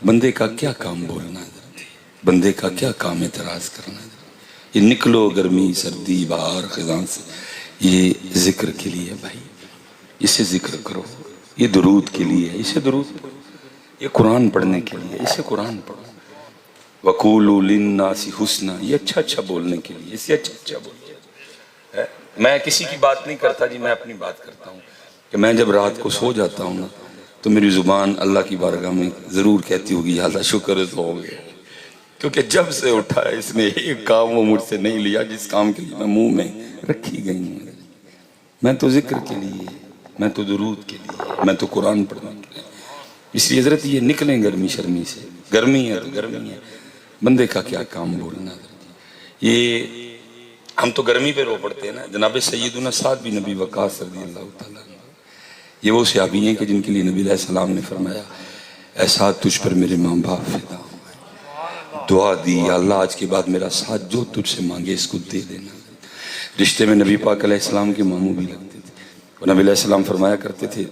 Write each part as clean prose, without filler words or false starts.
बंदे का क्या काम बोलना है, बंदे का क्या काम एतराज करना है। ये निकलो गर्मी सर्दी बाहर खिजां से, ये जिक्र के लिए है भाई, इसे जिक्र करो। ये दुरूद के लिए है, इसे दुरूद पढ़ो। ये कुरान पढ़ने के लिए, इसे कुरान पढ़ो। वकूलू लिन्नासी हुस्ना, ये अच्छा अच्छा बोलने के लिए, इसे अच्छा अच्छा बोलिए। मैं किसी की बात नहीं करता जी, मैं अपनी बात करता हूँ कि मैं जब रात को सो जाता हूँ ना, तो मेरी जुबान अल्लाह की बारगाह में जरूर कहती होगी या अल्लाह शुक्र हो गया, क्योंकि जब से उठा है इसने एक काम वो मुझसे नहीं लिया जिस काम के लिए मैं मुंह में रखी गई हूँ। मैं तो जिक्र के लिए, मैं तो दुरूद के लिए, मैं तो कुरान पढ़ने के लिए। इसलिए हजरत ये निकलें गर्मी शर्मी से, गर्मी है तो गर्मी है, बंदे का क्या काम बोलना। ये हम तो गर्मी पे रो पड़ते हैं ना। जनाब सैयदुना साद बिन नबी वक़ास रज़ियल्लाहु ताला, ये वो सहाबी हैं कि जिनके लिए नबी अलैहि सलाम ने फरमाया, ऐ साद तुझ पर मेरे माँ बाप फिदा, दुआ दी अल्लाह आज के बाद मेरा साथ जो तुझसे मांगे इसको दे देना। रिश्ते में नबी पाक अलैहिस्सलाम के मामू भी लगते थे। और नबी अलैहिस्सलाम फरमाया करते थे,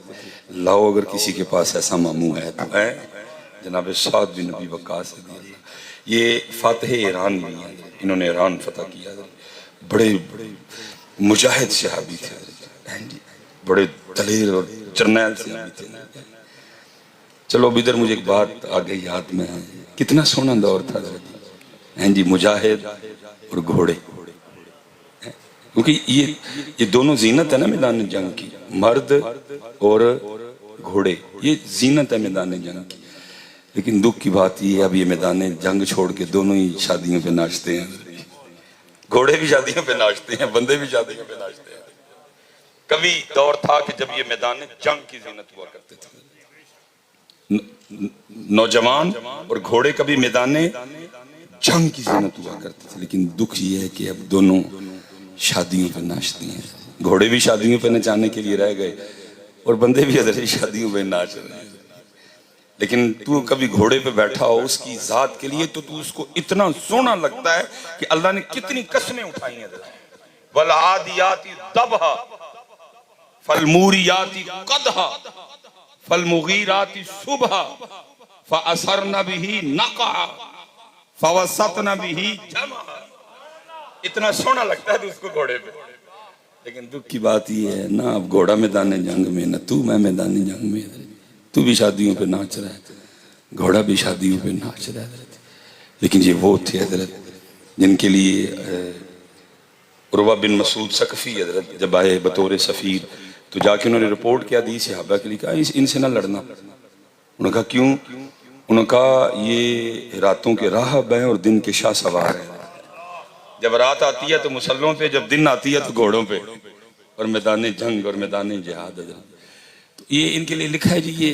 लाओ अगर किसी के पास ऐसा मामू है तो है जनाब साद बिन नबी वक़ास। ये फातह ईरान भी हैं, इन्होंने ईरान फतह किया। बड़े मुजाहिद सहाबी थे, बड़े दलेर और जर्नैल सहाबी थे। चलो अब इधर मुझे एक बात आ गई याद में, कितना सोना दौर था हैं जी, मुजाहिद और घोड़े। क्योंकि ये दोनों जीनत है ना मैदान जंग की, मर्द और घोड़े, ये जीनत है मैदान जंग की। लेकिन दुख की बात ये है, अब ये मैदान जंग छोड़ के दोनों ही शादियों पे नाचते हैं। घोड़े भी शादियों पे नाचते हैं, बंदे भी शादियों पे नाचते हैं। कभी दौर था कि जब ये मैदान जंग की जीनत हुआ करते थे, नौजवान और घोड़े कभी मैदान जंग की जीनत हुआ करते थे। लेकिन दुख ये है कि अब दोनों शादियों पे नाचती हैं। घोड़े भी शादियों पे नचाने के लिए रह गए और बंदे भी अदर शादियों पे नाच रहे हैं। लेकिन तू कभी घोड़े पे बैठा हो उसकी जात के लिए, तो तू उसको इतना सोना लगता है कि अल्लाह ने कितनी कसमें उठाई हैं। वल आदियाती दबहा फलमूरियाती कदहा फलमुगीराती सुबहा फअसरना बिही नक़ा फवसतना बिही जमा। इतना सोना लगता है उसको घोड़े पे। लेकिन दुख की बात ये है ना, अब घोड़ा मैदान जंग में, ना तू मैं मैदान जंग में। तू भी शादियों पे नाच रहा है, घोड़ा भी शादियों पे नाच रहा है। लेकिन ये वो थे हजरत जिनके लिए उर्वा बिन मसूद सकफी हजरत जब आए बतौर सफ़ीर, तो जाके उन्होंने रिपोर्ट किया दी सहाबा के लिए, कहा इनसे ना लड़ना। उन्होंने कहा क्यों? उन्होंने कहा ये रातों के राहब हैं और दिन के शाह सवार हैं। जब रात आती है तो मुसल्लों पे, जब दिन आती है तो घोड़ों पे, और मैदान जंग और मैदान जिहाद। तो ये इनके लिए लिखा है जी। ये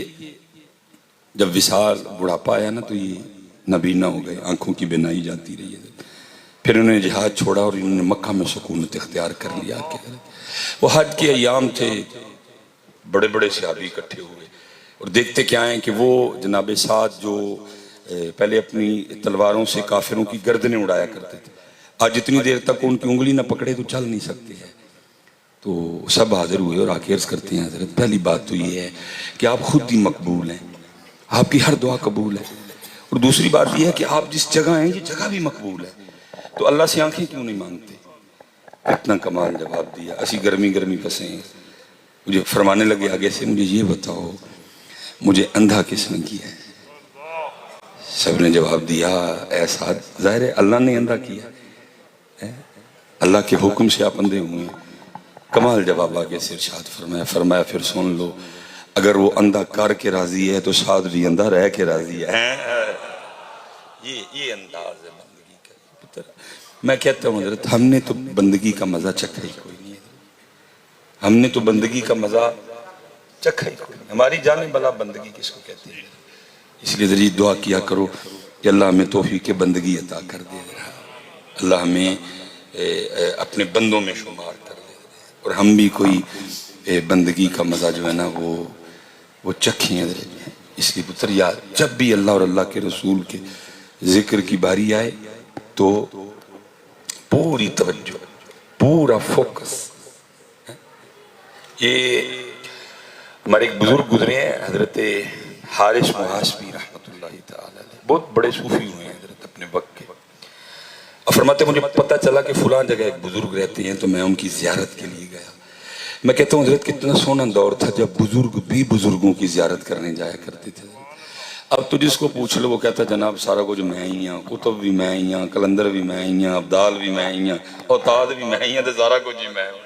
जब विशाल बुढ़ापा आया ना, तो ये नबीना हो गए, आंखों की बिनाई जाती रही है। फिर उन्होंने जिहाद छोड़ा और इन्होंने मक्का में सुकूनत इख्तियार कर लिया। वो हज के अयाम थे, बड़े बड़े सहाबी इकट्ठे हुए और देखते क्या है कि वो जनाब साद जो पहले अपनी तलवारों से काफिरों की गर्दनें उड़ाया करते थे, आज जितनी देर तक उनकी उंगली ना पकड़े तो चल नहीं सकते हैं। तो सब हाजिर हुए और आके अर्ज करते हैं, हजरत पहली बात तो ये है कि आप खुद ही मकबूल हैं, आपकी हर दुआ कबूल है। और दूसरी बात यह है कि आप जिस जगह हैं ये जगह भी मकबूल है, तो अल्लाह से आंखें क्यों नहीं मांगते? इतना कमाल जवाब दिया। असी गर्मी गर्मी फंसे हैं। मुझे फरमाने लगे आगे से, मुझे ये बताओ मुझे अंधा किसने किया है? सब ने जवाब दिया, ऐसा जाहिर है अल्लाह ने अंधा किया है, अल्लाह के हुक्म से आप अंधे हुए हैं। कमाल जवाब आगे से इरशाद फरमाया, फरमाया फिर सुन लो, अगर वो अंधा करके राजी है तो साथ भी अंधा रह के राजी है। ये अंदाज है बंदगी का। मैं कहता हूँ हजरत, हमने तो बंदगी का मजा चखा ही कोई नहीं है। हमने तो बंदगी का मजा चखा ही कोई नहीं। हमारी जाने भला बंदगी किसको कहती है? इसलिए जरिए दुआ किया करो कि अल्लाह हमें तौफीक बंदगी अता कर दे, अल्लाह हमें अपने बंदों में शुमार कर दे, और हम भी कोई बंदगी का मजा जो है ना वो चखें। इसलिए पुत्र यार, जब भी अल्लाह और अल्लाह के रसूल के जिक्र की बारी आए तो पूरी तवज्जो, पूरा फोकस। ये हमारे एक बुजुर्ग गुजरे हैं, हजरत हारिस मुहासबी रहमतुल्लाह ताला अलैह, बहुत बड़े सूफी हुए हैं हजरत अपने वक्त के। और फरमाते मुझे पता चला कि फलां जगह एक बुजुर्ग रहते हैं, तो मैं उनकी जियारत के लिए गया। मैं कहता हूँ हजरत कितना सोना दौर था जब बुजुर्ग भी बुजुर्गों की जियारत करने जाया करते थे। अब तो जिसको पूछ लो वो कहता जनाब सारा कुछ मैं ही हाँ, कुतुब भी मैं ही हाँ, कलंदर भी मैं ही हाँ, अब्दाल भी मैं ही हाँ, औताद भी मैं ही हाँ, तो सारा कुछ ही मैं हूँ।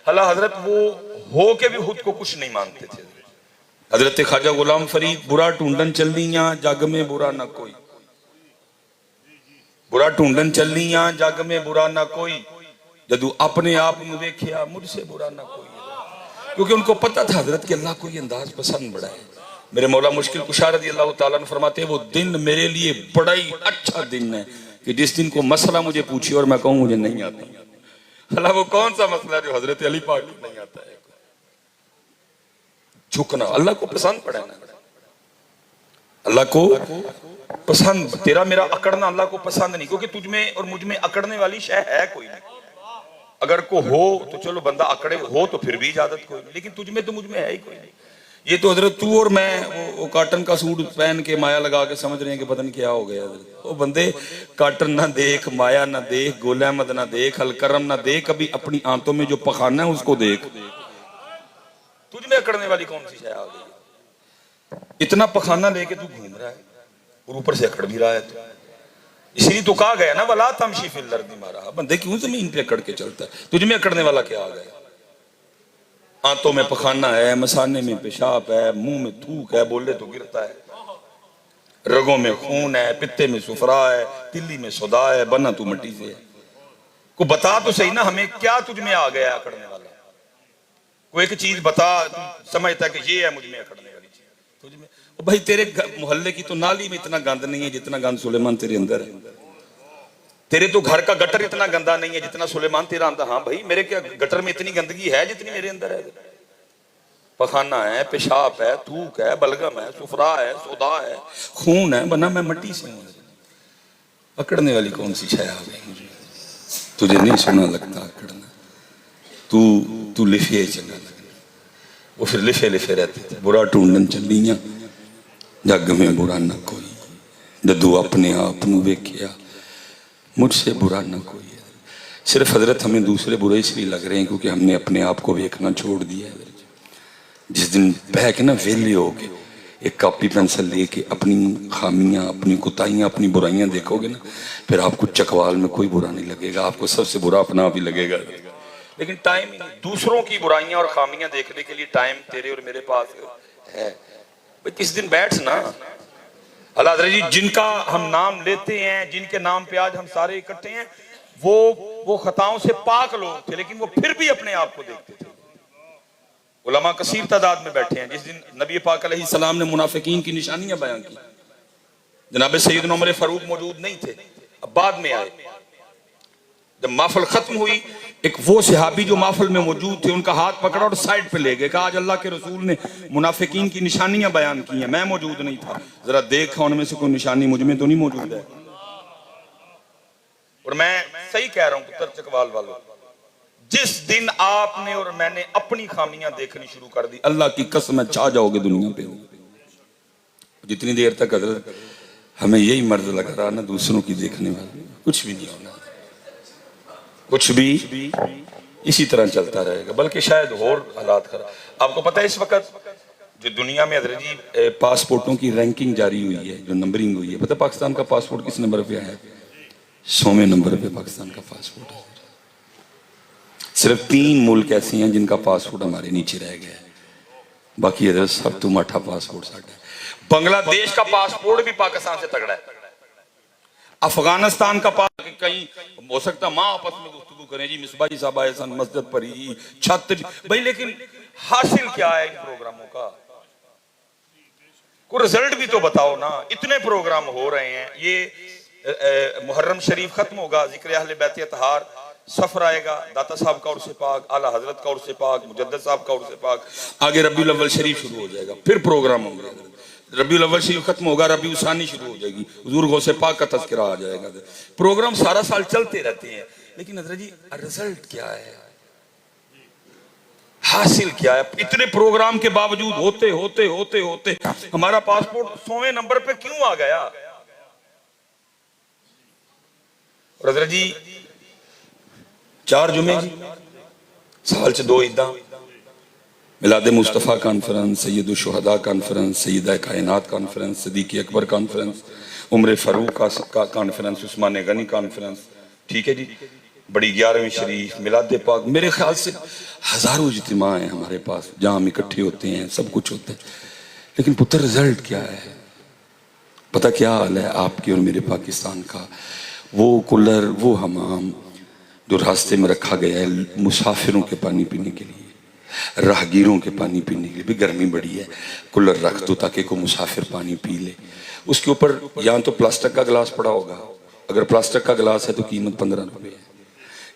हला हजरत वो हो के भी खुद को कुछ नहीं मानते थे। हजरत ख्वाजा गुलाम फरीद बुरा ढूंढन चलियां जग में बुरा ना कोई, बुरा ढूंढन चलियां जग में बुरा ना कोई, जदू अपने आप में देखिया मुझसे बुरा ना कोई। क्योंकि उनको पता था हजरत कि अल्लाह को ये अंदाज पसंद बड़ा है। मेरे मौला मुश्किल कुशा रज़ी अल्लाह ताला अन्हु फरमाते हैं वो दिन मेरे लिए बड़ा ही अच्छा दिन है कि जिस दिन को मसला मुझे पूछिए और मैं कहूँ मुझे नहीं आता। अल्लाह वो कौन सा मसला जो हजरत अली पाक को नहीं आता है? झुकना अल्लाह को पसंद पड़ा ना, अल्लाह को पसंद। तेरा मेरा अकड़ना अल्लाह को पसंद नहीं, क्योंकि तुझ में और मुझ में अकड़ने वाली शय है कोई नहीं। अगर को हो तो चलो बंदा अकड़े, हो तो फिर भी इजाजत कोई नहीं, लेकिन तुझ में तो मुझ में है ही कोई नहीं। ये तो हजरत तू और मैं वो काटन का सूट पहन के माया लगा के समझ रहे हैं कि पता नहीं क्या हो गया। वो बंदे काटन ना देख, माया ना देख, गोल अहमद ना देख, अलकरम ना देख, कभी अपनी आंतों में जो पखाना है उसको देख। तुझ में अकड़ने वाली कौन सी शय आ गई? इतना पखाना लेके तू घूम रहा है और ऊपर से अकड़ भी रहा है। तो इसीलिए तो कहा गया ना वला तमशी फिल अर्दी मारा, बंदे क्यों जमीन पे अकड़ के चलता है? तुझ में अकड़ने वाला क्या आ गया? आंतों में पखाना है, मसाने में पेशाब है, मुंह में थूक है, बोले तो गिरता है, रगों में खून है, पित्ते में सुफरा है, तिल्ली में सौदा है, बना तू मिट्टी से है। को बता तो सही ना हमें क्या तुझ में आ गया अकड़ने वाला? कोई एक चीज बता, तू समझता है कि ये है मुझ में अकड़ने वाली चीज तुझ में। ओ भाई तेरे मोहल्ले की तो नाली में इतना गंद नहीं है जितना गंद सुलेमान तेरे अंदर है। तेरे तो घर का गटर इतना गंदा नहीं है जितना सुलेमान तेरा अंदर। हाँ भाई मेरे क्या गटर में इतनी गंदगी है जितनी मेरे अंदर है? पखाना है, पेशाब है, थूक है, बलगम है, सुफरा है, सौदा है, खून है, बना मैं मिट्टी से हूं। अकड़ने वाली कौन सी छाया आ गई मुझे? तुझे नहीं सुना लगता अकड़ना, तू लिफे चलना लगना। वो फिर लिफे लिफे रहते थे, बुरा ढूंढन चलियां जग में बुरा ना कोई, जदू अपने आप नू वेखिया मुझसे बुरा ना कोई है। सिर्फ हजरत हमें दूसरे बुरे इसलिए लग रहे हैं क्योंकि हमने अपने आप को देखना छोड़ दिया है। जिस दिन बह के ना वेले हो के एक कॉपी पेंसिल लेके अपनी खामियां, अपनी कुताइयां, अपनी बुराइयां देखोगे ना, फिर आपको चकवाल में कोई बुरा नहीं लगेगा, आपको सबसे बुरा अपना आप ही लगेगा। लेकिन टाइम दूसरों की बुराइयां और खामियां देखने के लिए टाइम तेरे और मेरे पास है भाई। किस दिन बैठ ना अल्लाह जी, जिनका हम नाम लेते हैं, जिनके नाम पे आज हम सारे इकट्ठे हैं, वो खताओं से पाक लोग थे, लेकिन वो फिर भी अपने आप को देखते थे। उलमा कसीर तादाद में बैठे हैं। जिस दिन नबी पाक अलैहिस्सलाम ने मुनाफिकीन की निशानियां बयान की, जनाब सैयदना उमर फारूक मौजूद नहीं थे, अब बाद में आए। जब महफिल खत्म हुई, एक वो सहाबी जो महफिल में मौजूद थे उनका हाथ पकड़ा और साइड पे ले गए, कहा आज अल्लाह के रसूल ने मुनाफिकीन की निशानियां बयान की हैं, मैं मौजूद नहीं था, जरा देखा उनमें से कोई निशानी मुझ में तो नहीं मौजूद है। और मैं सही कह रहा हूं पुत्र चकवाल वालों, जिस दिन आपने और मैंने अपनी खामियां देखनी शुरू कर दी, अल्लाह की कसम छा जाओगे दुनिया पे। जितनी देर तक हजरत हमें यही मर्ज लग रहा ना दूसरों की देखने वाले, कुछ भी नहीं होना, कुछ भी इसी तरह चलता रहेगा, बल्कि शायद और हालात खराब। आपको पता है इस वक्त जो दुनिया में हजरत जी पासपोर्टों की रैंकिंग जारी हुई है, जो नंबरिंग हुई है, पता पाकिस्तान का पासपोर्ट किस नंबर पे आया? 100वें नंबर पे पाकिस्तान का पासपोर्ट है। सिर्फ 3 मुल्क ऐसे हैं जिनका पासपोर्ट हमारे नीचे रह गया है, बाकी हजरत सब तो माठा पासपोर्ट साढ़ा है। बांग्लादेश का पासपोर्ट भी पाकिस्तान से तगड़ा है, अफगानिस्तान का पासपोर्ट कहीं हो सकता माँ आपस में गुफ्तगू करें जी मिसबाही साहब आए सन मस्जिद पर ही छत भाई, लेकिन हासिल क्या है इन प्रोग्रामों का? कोई रिजल्ट भी तो बताओ ना। इतने प्रोग्राम हो रहे हैं, ये मुहर्रम शरीफ खत्म होगा, जिक्र अहले बैत अतहार, सफर आएगा, दाता साहब का उर्स पाक, आला हजरत का उर्स पाक, मुजद्दिद साहब का उर्स पाक, आगे रबीउल अव्वल शरीफ शुरू हो जाएगा, फिर प्रोग्राम होंगे। रबीउल अव्वल शरीफ खत्म होगा, रबीउल सानी शुरू हो जाएगी, हुजूर गौसे पाक का तज़किरा आ जाएगा। प्रोग्राम सारा साल चलते रहते हैं, लेकिन हजरत जी रिजल्ट क्या है? हासिल क्या है? इतने प्रोग्राम के बावजूद होते होते होते होते हमारा पासपोर्ट 100वें नंबर पे क्यों आ गया? हजरत जी 4 जुमे जी, साल च 2 ईदा, मिलाद मुस्तफ़ा कॉन्फ्रेंस, सैयद शुहदा कॉन्फ्रेंस, सैयदा कायनात कॉन्फ्रेंस, सदीक़ अकबर कॉन्फ्रेंस, उम्र फारूक का कॉन्फ्रेंस, उस्मान गनी कॉन्फ्रेंस, ठीक है जी, बड़ी 11वीं शरीफ, मिलाद पाक, मेरे ख्याल से हजारों इज्तिमा हैं हमारे पास जहाँ हम इकट्ठे होते हैं, सब कुछ होता है। लेकिन पुत्र रिजल्ट क्या है? पता क्या हाल है आपके और मेरे पाकिस्तान का? वो कूलर, वो हमाम जो रास्ते में रखा गया है मुसाफिरों के पानी पीने के लिए, राहगीरों के पानी पीने के लिए, भी गर्मी बड़ी है, कूलर रख दो ताकि कोई मुसाफिर पानी पी ले। उसके ऊपर या तो प्लास्टिक का गिलास पड़ा होगा, अगर प्लास्टिक का गिलास है तो कीमत 15 रुपये है,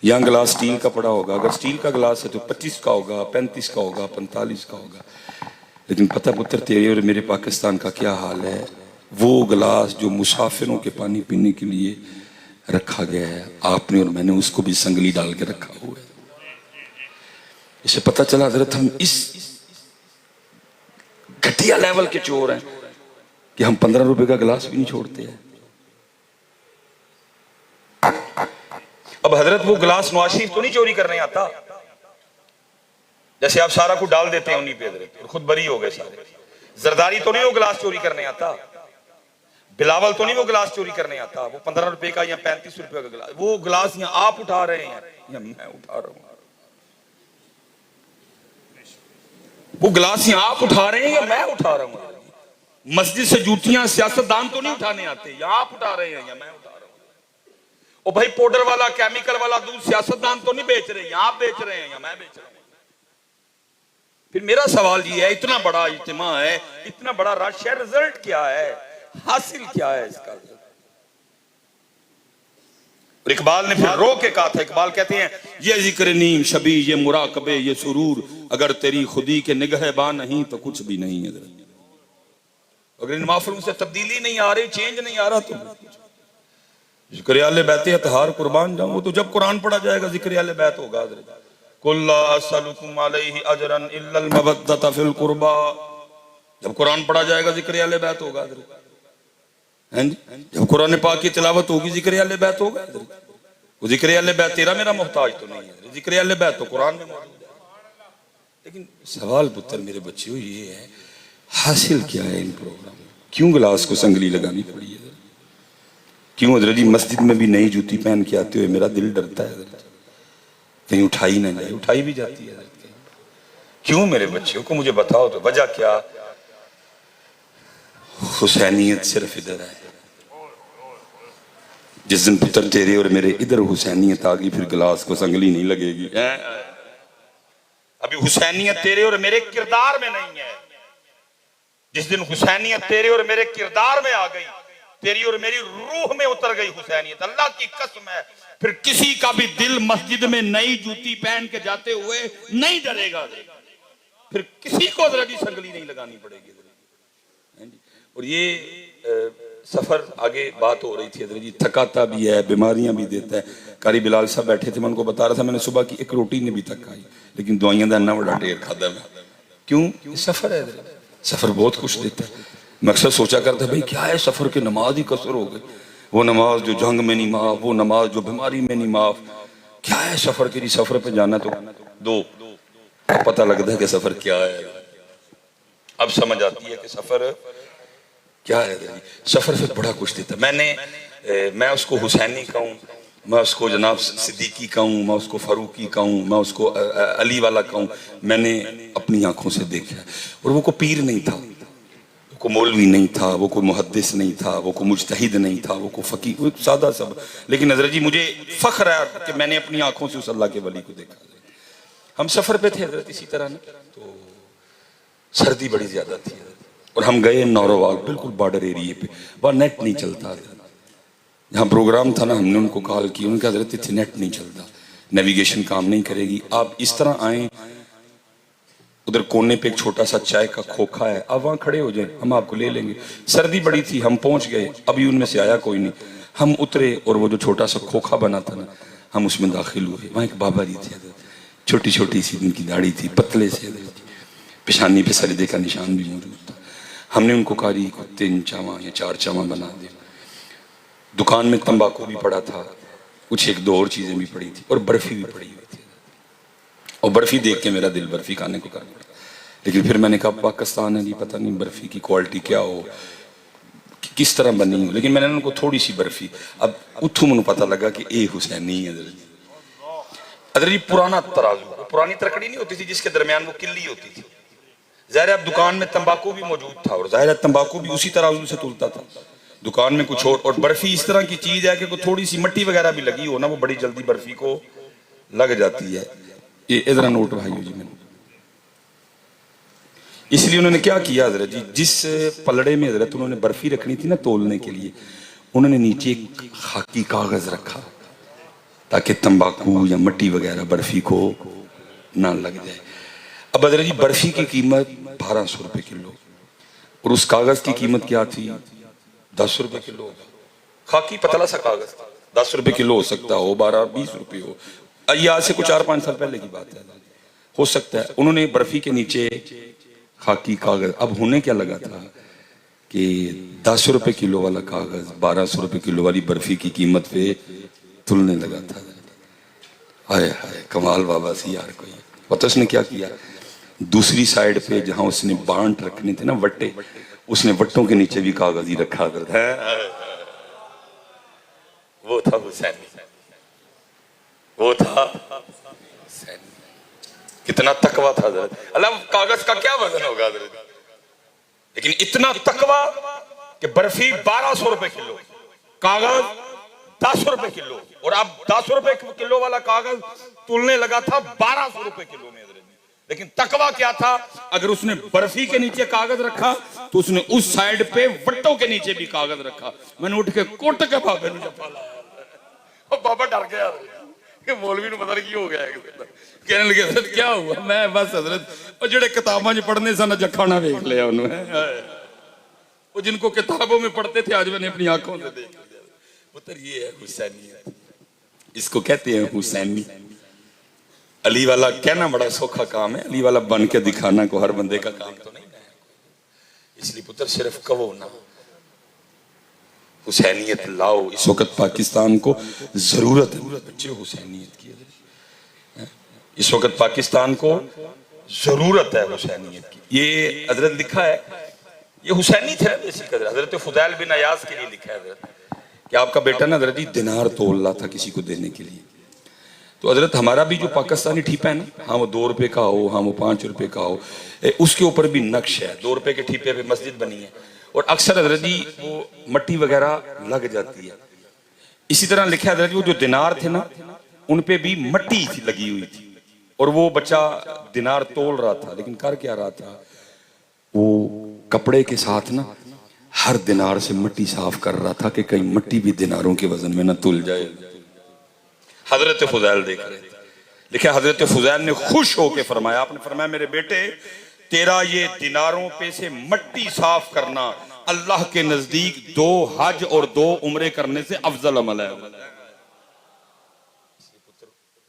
या गिलास स्टील का पड़ा होगा, अगर स्टील का गिलास है तो 25 का होगा, 35 का होगा, 45 का होगा। लेकिन पता पुत्र तेरे और मेरे पाकिस्तान का क्या हाल है? वो गिलास जो मुसाफिरों के पानी पीने के लिए रखा गया है, आपने और मैंने उसको भी संगली डाल के रखा हुआ है। इसे पता चला हजरत हम इस घटिया लेवल के चोर हैं कि हम 15 रुपए का गिलास भी नहीं छोड़ते हैं। अब हजरत वो गिलास नवाशीफ तो नहीं चोरी करने आता, जैसे आप सारा कुछ डाल देते हैं उन्हीं पे हजरत और खुद बरी हो गए सारे। जरदारी तो नहीं वो गिलास चोरी करने आता, बिलावल तो नहीं वो गिलास चोरी करने आता, वो 15 रुपए का या 35 रुपए का गिलास, वो गिलास यहाँ आप उठा रहे हैं या मैं उठा रहा हूं? वो गिलास यहाँ आप उठा रहे हैं या मैं उठा रहा हूं? मस्जिद से जूतियां सियासतदान तो नहीं उठाने आते, या आप उठा रहे हैं या मैं उठा रहा हूं? ओ भाई पाउडर वाला, केमिकल वाला दूध सियासतदान तो नहीं बेच रहे, या आप बेच रहे हैं या मैं बेच रहा हूं? फिर मेरा सवाल ये है, इतना बड़ा इज्तिमा है, इतना बड़ा रश है, रिजल्ट क्या है, हासिल क्या है इसका? और इकबाल ने फिर रो के कहा था, इकबाल कहते हैं ये जिक्र नीम शबी, ये मुराकबे, ये सुरूर, अगर तेरी खुदी के निगहबा नहीं तो कुछ भी नहीं है। अगर इन महफिलों से तब्दीली नहीं आ रही, चेंज नहीं आ रहा, तो जिक्र आले बैत अतहार कुर्बान जाऊं, तो जब कुरान पढ़ा जाएगा जिक्र आले बैत होगा। कुल्ला असलुकुम अलैहि अजरन इल्लल मवद्दत फिल कुर्बा, जब कुरान पढ़ा जाएगा जिक्र आले बैत होगा। जब कुरान पाक की तिलावत होगी जिक्र आले बैत होगा। वो जिक्र आले बैत तेरा मेरा मोहताज तो नहीं है, जिक्र आले बैत तो कुरान में मौजूद है। लेकिन सवाल पुत्र मेरे बच्चों ये है, हासिल क्या है इन प्रोग्राम? क्यों गिलास को संगली लगानी पड़ी है? क्यों हजरत जी मस्जिद में भी नई जूती पहन के आते हुए मेरा दिल डरता है कहीं उठाई ना जाए, उठाई भी जाती है। क्यों मेरे बच्चों को मुझे बताओ तो, वजह क्या? हुसैनियत सिर्फ इधर है। जिस दिन पुत्र तेरे और मेरे इधर हुसैनियत आ गई, फिर गिलास को संगली नहीं लगेगी। अभी हुसैनियत तेरे और मेरे किरदार में नहीं है। जिस दिन हुसैनियत तेरे और मेरे किरदार में आ गई, तेरी और मेरी रूह में उतर गई हुसैनियत, अल्लाह की कसम है, फिर किसी का भी दिल मस्जिद में नई जूती पहन के जाते हुए नहीं डरेगा, फिर किसी को जरा भी संगली नहीं लगानी पड़ेगी। और ये सफर आगे बात हो रही थी हजरत जी, थकाता भी है, बीमारियां भी देता है। कारी बिलाल साहब बैठे थे, मैं उनको बता रहा था, मैंने सुबह की एक रोटी ने भी तक खाई, लेकिन दवाइयां का इतना बड़ा ढेर खादा मैं। क्यों? सफर है, सफर बहुत कुछ देता है। मैं अक्सर सोचा करता भाई क्या है सफर के, नमाज ही कसर हो गई, वो नमाज जो जंग में नहीं माफ, वो नमाज जो बीमारी में नहीं माफ, क्या है सफर के लिए? सफर पे जाना तो दो पता लगता है कि सफर क्या है। अब समझ आती है कि सफर क्या है। सफर फिर बड़ा कुछ देता। मैं उसको हुसैनी कहूँ, मैं उसको जनाब सिद्दीकी कहूँ, मैं उसको फारूकी कहूँ, मैं उसको अली वाला कहूँ, मैंने अपनी आंखों से देखा। और वो को पीर नहीं था, वो को मौलवी नहीं था, वो को मुहद्दिस नहीं था, वो को मुजतहिद नहीं था, वो को फकीह, वो सादा सब। लेकिन हज़रत जी मुझे फख्र है कि मैंने अपनी आंखों से उस अल्लाह के वली को देखा। हम सफर पे थे हज़रत इसी तरह ना, तो सर्दी बड़ी ज्यादा थी और हम गए नौरोवाल, बिल्कुल बॉर्डर एरिए पे, वहाँ नेट नहीं चलता। जहाँ प्रोग्राम था ना, हमने उनको कॉल की, उनका हजरत इतने नेट नहीं चलता, नेविगेशन काम नहीं करेगी, आप इस तरह आए, उधर कोने पे एक छोटा सा चाय का खोखा है, आप वहाँ खड़े हो जाए, हम आपको ले लेंगे। सर्दी बड़ी थी, हम पहुँच गए, अभी उनमें से आया कोई नहीं, हम उतरे और वो जो छोटा सा खोखा बना था ना, हम उसमें दाखिल हुए। वहाँ एक बाबा जी थे, छोटी छोटी सी उनकी दाढ़ी थी, पतले से, पेशानी पे सजदे का निशान भी मौजूद था। हमने उनको कहा जी को 3 चावा या 4 चावा बना दे। दुकान में तंबाकू भी पड़ा था, कुछ 1-2 और चीजें भी पड़ी थी और बर्फी भी पड़ी हुई थी। और बर्फी देख के मेरा दिल बर्फी खाने को कर पड़ा। लेकिन फिर मैंने कहा पाकिस्तान है जी, पता नहीं बर्फी की क्वालिटी क्या हो, किस तरह बनी हो। लेकिन मैंने उनको थोड़ी सी बर्फी, अब उठू मैंने पता लगा कि ए हुसैनी है अदर जी। पुराना तराजू, पुरानी तरकड़ी नहीं होती थी जिसके दरमियान वो किल्ली होती थी। ज़ाहिर है अब दुकान में तंबाकू भी मौजूद था और ज़ाहिर है तंबाकू भी उसी तराजू से तुलता था। दुकान में कुछ और बर्फी इस तरह की चीज है कि थोड़ी सी मट्टी वगैरह भी लगी हो ना, वो बड़ी जल्दी बर्फी को लग जाती है। ये इधर नोट भाइयों जी मैंने, इसलिए उन्होंने क्या किया हजरत जी, जिस पलड़े में हजरत उन्होंने बर्फी रखनी थी ना तोलने के लिए, उन्होंने नीचे एक खाकी कागज रखा ताकि तंबाकू या मट्टी वगैरह बर्फी को ना लग जाए। अब हजरत जी बर्फी की कीमत 1200 रुपए किलो और उस कागज की कीमत क्या थी, 10 रुपए किलो। खाकी पतला सा कागज, 10 रुपए किलो हो सकता हो, 12-20 रुपए हो। ये आज से कुछ 4-5 साल पहले की बात है, हो सकता है। उन्होंने बर्फी के नीचे खाकी कागज, अब होने क्या लगा था कि 10 रुपए किलो वाला कागज 1200 रुपए किलो वाली बर्फी की कीमत पे तुलने लगा था। हाय हाय कमाल बाबा सी यार कोई। पता उसने क्या किया, दूसरी साइड पे जहां उसने बांट रखने थे ना वट्टे, उसने वट्टों के नीचे भी कागज ही रखा करता है। वो था हुसैनी, वो था हुसैनी। कितना तकवा था अल्लाह। कागज का क्या वजन होगा, लेकिन इतना तकवा कि बर्फी 1200 रुपए किलो, कागज 10 रुपए किलो, और अब 10 रुपए किलो वाला कागज तुलने लगा था 1200 रुपए किलो में। लेकिन तकवा क्या था, अगर उसने बर्फी के नीचे कागज रखा तो उसने उस साइड पे वट्टों के नीचे भी कागज रखा। मैंने उठ के कोट के बाबे ने जफा लाया। बाबा डर गया कि मौलवी ने पता नहीं क्यों हो गया। कहने लगे हजरत क्या हुआ, मैं बस हजरत वो जेड़े किताबों में पढ़ने सन जखा ना देख लिया उन्होंने, वो जिनको किताबों में पढ़ते थे आज मैंने अपनी आंखों से देख लिया। पुत्र ये है हुसैनी, इसको कहते हैं हुसैनी। अली वाला कहना बड़ा सौखा काम है, अली वाला बन के दिखाना को हर बंदे का काम तो नहीं है। इसलिए पुत्र सिर्फ कहो ना हुसैनियत लाओ। इस वक्त पाकिस्तान को जरूरत है बच्चे हुसैनियत की। इस वक्त पाकिस्तान को जरूरत है हुसैनियत की। ये हजरत लिखा है, ये हुसैनी थे हजरत फुदैल बिन अयाज के लिए लिखा है हजरत कि आपका बेटा ना हजरत दिनार तोल रहा था किसी को देने के लिए। तो हजरत हमारा भी जो पाकिस्तानी ठीपा है ना, हाँ वो 2 रुपए का हो, हाँ वो 5 रुपए का हो, उसके ऊपर भी नक्श है। 2 रुपए के ठीपे पे मस्जिद बनी है और अक्सर हजरत जी वो मट्टी वगैरह लग जाती है। इसी तरह लिखा है हजरत जी वो जो दिनार थे ना उन पे भी मट्टी थी लगी हुई थी और वो बच्चा दिनार तोल रहा था। लेकिन कर क्या रहा था, वो कपड़े के साथ ना हर दिनार से मिट्टी साफ कर रहा था कि कहीं मिट्टी भी दिनारों के वजन में ना तुल जाए। हजरत फुजैल देख रहे थे, लिखा हजरत फुजैल ने खुश होकर फरमाया, आपने फरमाया मेरे बेटे तेरा ये दिनारों पे से मिट्टी साफ करना अल्लाह के नजदीक 2 हज और 2 उम्रे करने से अफजल अमल है।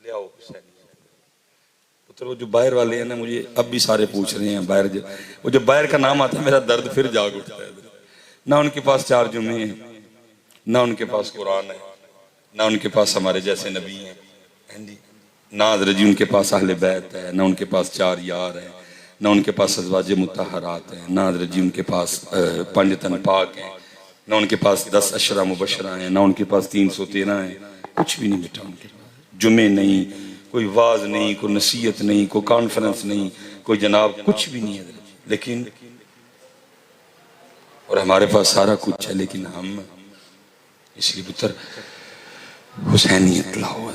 ले आओ पुत्र। वो जो बाहर वाले हैं ना, मुझे अब भी सारे पूछ रहे हैं बाहर, वो जो बाहर का नाम आता है मेरा दर्द फिर जाग उठता है। ना उनके पास 4 जुमे हैं, ना उनके पास कुरान है, ना उनके पास हमारे जैसे नबी हैं, ना हज़रत जी उनके पास अहले बैत है, ना उनके पास 4 यार है, ना उनके पास अज़वाज मुतहरात है, ना हज़रत जी उनके पास 5 तन पाक हैं, ना उनके पास 10 अशरा मुबशरा हैं, ना उनके पास 313 है। कुछ भी नहीं बेटा उनके पास। जुमे नहीं, कोई वाज नहीं, कोई नसीहत नहीं, कोई कॉन्फ्रेंस नहीं, कोई जनाब कुछ भी नहीं है। लेकिन और हमारे पास सारा कुछ है, लेकिन हम इसलिए पुत्र हुसैनियत लाओ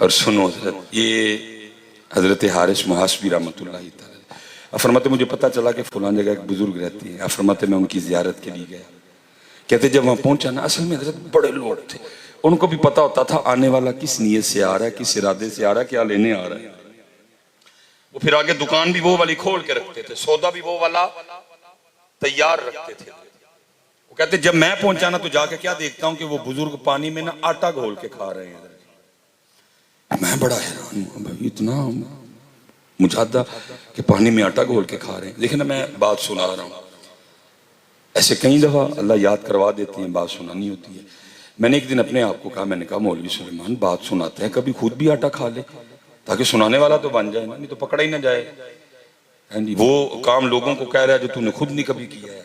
और सुनो। हजरत ये हजरत हारिस मुहासबी रहमतुल्लाह तआला फरमाते मुझे पता चला कि फलां जगह एक बुजुर्ग रहती है। फरमाते मैं उनकी जियारत के लिए गया। कहते जब वहां पहुंचा ना, असल में हजरत बड़े लोग थे, उनको भी पता होता था आने वाला किस नीयत से आ रहा है, किस इरादे से आ रहा है, क्या लेने आ रहा है। वो फिर आगे दुकान भी वो वाली खोल के रखते थे, सौदा भी वो वाला तैयार रखते थे। वो कहते जब मैं पहुंचा ना तो जाके क्या देखता हूं कि वो बुजुर्ग पानी में ना आटा घोल के खा रहे हैं। मैं बड़ा हैरान हूँ भाई, इतना मुजादा कि पानी में आटा घोल के खा रहे हैं। देखिए ना, मैं बात सुना रहा हूँ, ऐसे कई दफ़ा अल्लाह याद करवा देती हैं, बात सुनानी होती है। मैंने एक दिन अपने आप को कहा, मैंने कहा मौलवी सुलेमान बात सुनाते हैं, कभी खुद भी आटा खा ले ताकि सुनाने वाला तो बन जाए ना, नहीं तो पकड़ा ही ना जाए। हाँ जी, वो काम लोगों को कह रहा है जो तूने खुद नहीं कभी किया है।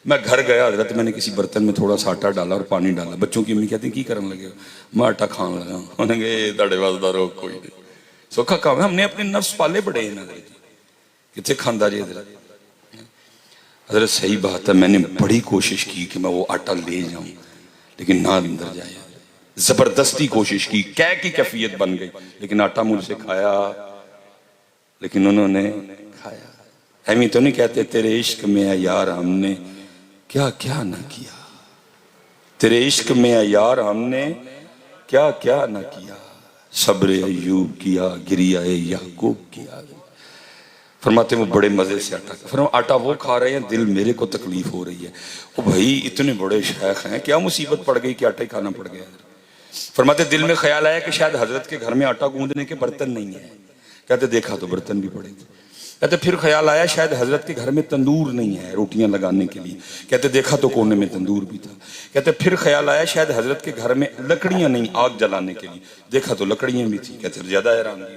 मैं घर गया हजरत, मैंने किसी बर्तन में थोड़ा सा आटा डाला और पानी डाला। बच्चों की अम्मी कहती की करने लगे? मैं आटा खाने लगा। उन्होंने ताड़े वास्ता रोक कोई नहीं, सौखा काम है, हमने अपने नफ्स पाले बड़े हैं, कितने खानदा जी हजरत। हजरत सही बात है, मैंने बड़ी कोशिश की कि मैं वो आटा ले जाऊं, लेकिन ना अंदर जाए। जबरदस्ती कोशिश की, कह की कैफियत बन गई, लेकिन आटा मुझसे खाया, लेकिन उन्होंने खाया। हमें तो नहीं कहते तेरे इश्क में है यार हमने क्या क्या न किया, तेरे इश्क में है यार हमने क्या क्या न किया, सब्र अय्यूब किया, गिरिया याकूब किया। फरमाते वो बड़े मजे से आटा, फिर आटा वो खा रहे हैं, दिल मेरे को तकलीफ हो रही है। ओ भाई इतने बड़े शेख हैं, क्या मुसीबत पड़ गई कि आटा ही खाना पड़ गया? फरमाते दिल में ख्याल आया कि शायद हजरत के घर में आटा गूंदने के बर्तन नहीं है। कहते देखा तो बर्तन भी पड़े थे। कहते फिर ख्याल आया शायद हजरत के घर में तंदूर नहीं है रोटियां लगाने के लिए। कहते देखा तो कोने में तंदूर भी था। कहते फिर ख्याल आया शायद हजरत के घर में लकड़ियां नहीं आग जलाने के लिए। देखा तो लकड़ियां भी थी। कहते ज्यादा हैरानगी।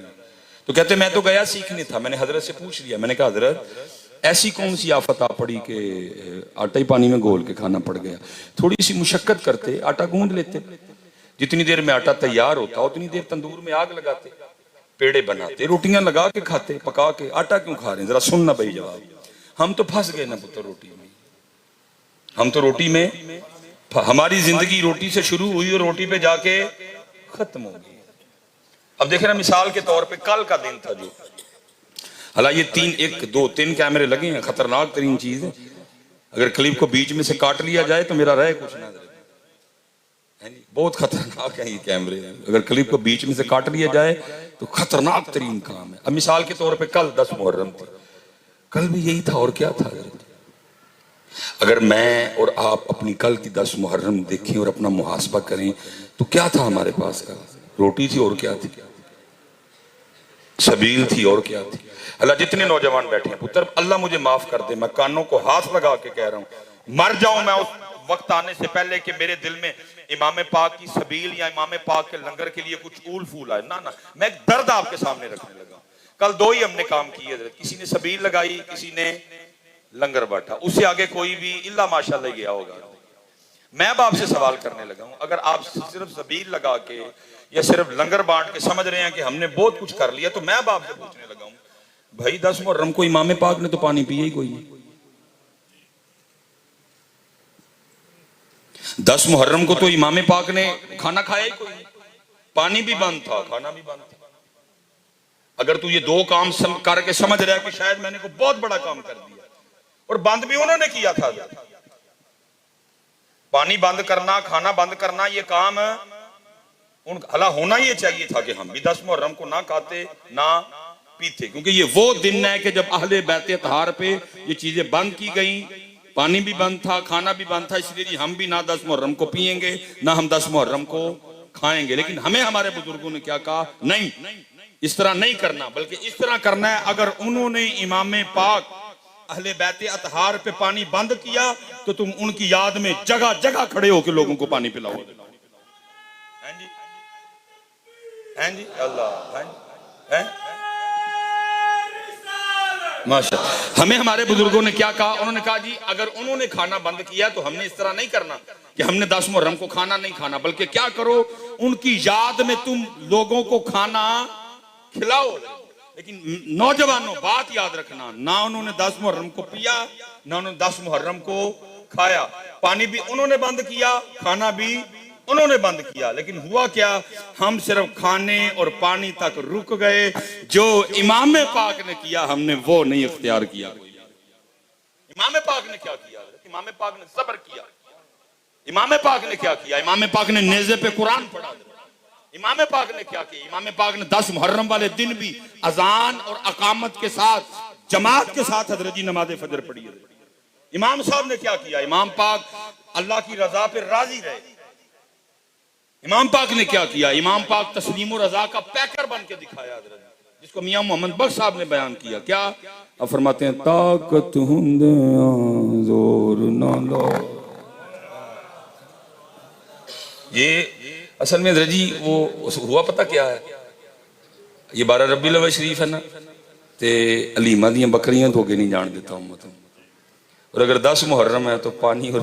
तो कहते मैं तो गया सीखने था, मैंने हजरत से पूछ लिया, मैंने कहा हजरत ऐसी कौन सी आफत आ पड़ी कि आटा ही पानी में घोल के खाना पड़ गया? थोड़ी सी मुशक्कत करते, आटा गूंद लेते, जितनी देर में आटा तैयार होता उतनी देर तंदूर में आग लगाते, पेड़े बनाते, रोटियां लगा के खाते, पका के। आटा क्यों खा रहे हैं? जरा सुनना भाई जवाब। हम तो फंस गए ना पुत्र रोटी में, हम तो रोटी में, हमारी जिंदगी रोटी से शुरू हुई और रोटी पे जाके खत्म हो गई। अब देखे ना, मिसाल के तौर पे कल का दिन था जो, हालांकि ये 3 कैमरे लगे हैं, खतरनाक तरीन चीज है। अगर क्लिप को बीच में से काट लिया जाए तो मेरा रहे कुछ ना, बहुत खतरनाक है ये कैमरे। अगर क्लिप को बीच में से काट लिया जाए तो खतरनाक तरीन काम है। अब मिसाल के तौर पे कल 10 मुहर्रम थी, कल भी यही था और क्या था? अगर मैं और आप अपनी कल की 10 मुहर्रम देखें और अपना मुहासबा करें तो क्या था हमारे पास? का रोटी थी और क्या थी? सबील थी और क्या थी? अल्लाह जितने नौजवान बैठे हैं पुत्र, अल्लाह मुझे माफ कर दे, मैं कानों को हाथ लगा के कह रहा हूं, मर जाऊं मैं उस वक्त आने से पहले कि मेरे दिल में इमाम पाक की सबील या इमाम पाक के लंगर के लिए कुछ ऊल फूल आए। ना, मैं एक दर्द आपके सामने रखने लगा। कल 2 ही हमने काम किए, किसी ने सबील लगाई, किसी ने लंगर बांटा, उससे आगे कोई भी इल्ला माशाल्लाह गया होगा। मैं अब आपसे सवाल करने लगा हूं, अगर आप सिर्फ सबील लगा के या सिर्फ लंगर बांट के समझ रहे हैं कि हमने बहुत कुछ कर लिया, तो मैं अब आपसे पूछने लगा हूं, भाई 10 मुहर्रम को इमाम पाक ने तो पानी पिया ही कोई नहीं। 10 मुहर्रम को तो इमाम पाक ने खाना खाया ही कोई नहीं, पानी भी बंद था, खाना भी बंद था। अगर तू ये 2 काम करके समझ रहा है कि शायद मैंने को बहुत बड़ा काम कर दिया, और बंद भी उन्होंने किया था। पानी बंद करना, खाना बंद करना, ये काम हला होना ही चाहिए था कि हम भी 10 मुहर्रम को ना खाते ना पीते, क्योंकि ये वो दिन है कि जब अहले बैत तहार पे ये चीजें बंद की गई, पानी भी बंद था, खाना भी बंद था, इसलिए हम भी ना 10 मुहर्रम को पिएंगे ना हम 10 मुहर्रम को खाएंगे। लेकिन हमें हमारे बुजुर्गों ने क्या कहा? नहीं, इस तरह नहीं करना, बल्कि इस तरह करना है। अगर उन्होंने इमाम पाक अहले बैत अतहार पे पानी बंद किया तो तुम उनकी याद में जगह जगह खड़े होकर लोगों को पानी पिलाओ। हैं जी अल्लाह हैं माशाअल्लाह। हमें हमारे बुजुर्गों ने क्या कहा? उन्होंने कहा जी अगर उन्होंने खाना बंद किया तो हमने इस तरह नहीं करना कि हमने 10 मुहर्रम को खाना नहीं खाना, बल्कि क्या करो, उनकी याद में तुम लोगों को खाना खिलाओ। लेकिन नौजवानों बात याद रखना, ना उन्होंने 10 मुहर्रम को पिया ना उन्होंने 10 मुहर्रम को खाया। पानी भी उन्होंने बंद किया, खाना भी उन्होंने बंद किया, लेकिन हुआ क्या? हम सिर्फ खाने और पानी तक रुक गए। जो इमाम पाक ने किया हमने वो नहीं इख्तियार किया। इमाम पाक ने क्या किया? इमाम पाक ने सब्र किया। इमाम पाक ने क्या किया? इमाम पाक ने नेज़े पे कुरान पढ़ा। इमाम पाक ने क्या किया? इमाम पाक ने 10 मुहर्रम वाले दिन भी अजान और अकामत के साथ जमात के साथ हज़रत जी नमाज फजर पढ़ी। इमाम साहब ने क्या किया? इमाम पाक अल्लाह की रजा पे राजी रहे। इमाम पाक ने क्या किया? इमाम पाक तस्लीम और रजा का पैकर बन के दिखाया हज़रत, जिसको मियां मोहम्मद बख्श साहब ने बयान किया। क्या अब फरमाते हैं? ताकत हुंदे जोर ना लो। ये असल में जी वो हुआ पता क्या है? ये 12 रबीउल अव्वल शरीफ है ना, ते अलीमा दियां बकरियां तो अगे नहीं जान देता उम्मत, और अगर 10 मुहर्रम है तो पानी और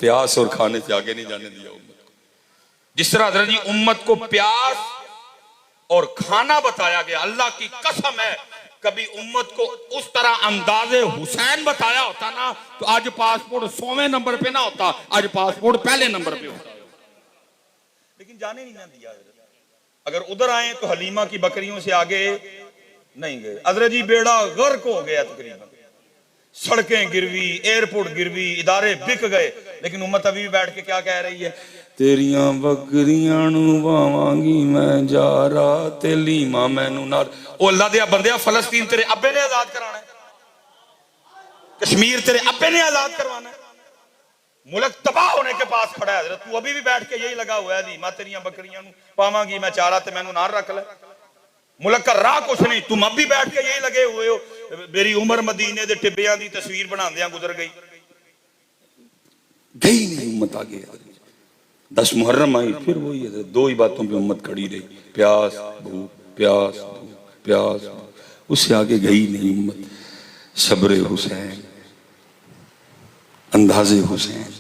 प्यास और खाने से आगे नहीं जाने दिया उम्मत को। जिस तरह हज़रत जी उम्मत को प्यास और खाना बताया गया, अल्लाह की कसम है कभी उम्मत को उस तरह अंदाजे हुसैन बताया होता ना, तो आज पासपोर्ट 100वें नंबर पे ना होता, आज पासपोर्ट पहले नंबर पे होता। लेकिन जाने नहीं ना दिया। अगर उधर आए तो हलीमा की बकरियों से आगे नहीं गए। हज़रत जी बेड़ा गर्क हो गया तकरीबन, सड़कें गिरवी, एयरपोर्ट गिरवी, इदारे बिक गए, लेकिन उम्मत अभी भी बैठ के क्या कह रही है? तेरियां बकरियां नू वावांगी मैं जा रहा ते लीमा मैनू नाल। ओ अल्लाह दे बंदे, फलस्तीन तेरे अब्बे ने आजाद कराना है, कश्मीर तेरे अब्बे ने आजाद करवाना है, मुल्क तबाह होने के पास खड़ा है। तू अभी भी बैठ के यही लगा हुआ है, लीमा तेरियां बकरियां नू पावांगी मैं चारा ते मैनू नाल रख ले। मुल्क का राह कुछ नहीं, तुम अब भी बैठ के यही लगे हुए हो। मेरी उम्र मदीने दे टिब्बियां दी तस्वीर बनांदियां गुजर गई नहीं उम्मत आगे। 10 मुहर्रम आई, फिर वही है, दो ही बातों पे उम्मत खड़ी रही, प्यास भूख, प्यास भूख, प्यास भूख, उससे आगे गई नहीं उम्मत। सब्र हुसैन, अंदाज़े हुसैन,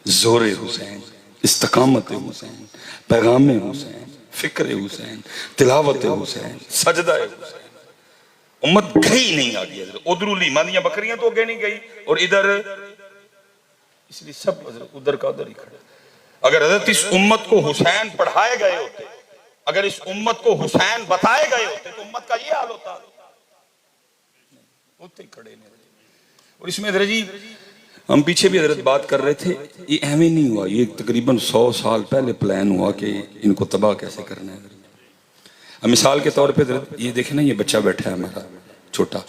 जोर हुसैन, इस्तकामत हुसैन, पैगाम हुसैन, फिक्र हुसैन, तिलावत हुसैन, सजदा हुसैन, उम्मत गई नहीं आगे। उधर लीमा दियां बकरियां तो आगे नहीं गई, और इधर इसलिए सब उधर का उधर ही खड़ा। अगर हज़रत इस उम्मत को हुसैन पढ़ाए गए होते, अगर इस उम्मत को हुसैन बताए गए होते, तो उम्मत का ये हाल होता। उतने खड़े नहीं। और इसमें हज़रत जी हम पीछे भी हज़रत बात कर रहे थे, ये एवं नहीं हुआ, ये तकरीबन 100 साल पहले प्लान हुआ कि इनको तबाह कैसे करना है। अब मिसाल के तौर पे ये देखे ना, ये बच्चा बैठा है हमारा छोटा,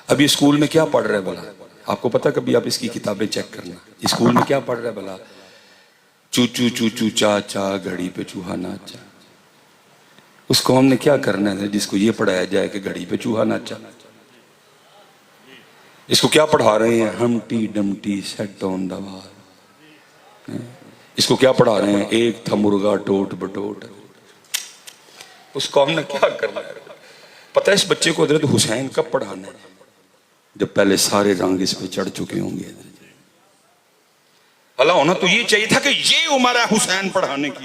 अब ये स्कूल में क्या पढ़ रहा है भला? आपको पता? कभी आप इसकी किताबें चेक करना, स्कूल में क्या पढ़ रहा है भला? चूचू चूचू चा चा घड़ी पे चूहा नाचा। उसको हमने क्या करना है जिसको ये पढ़ाया जाए कि घड़ी पे चूहा नाचा? इसको क्या पढ़ा रहे हैं? हमटी Dumpty set on the wall. इसको क्या पढ़ा रहे हैं? एक था मुर्गा टोट बटोट। उसको हमने क्या करना है? पता है इस बच्चे को हज़रत हुसैन कब पढ़ाना है? जब पहले सारे रंग इस पे चढ़ चुके होंगे। हला होना तो ये चाहिए था कि ये उम्र है हुसैन पढ़ाने की।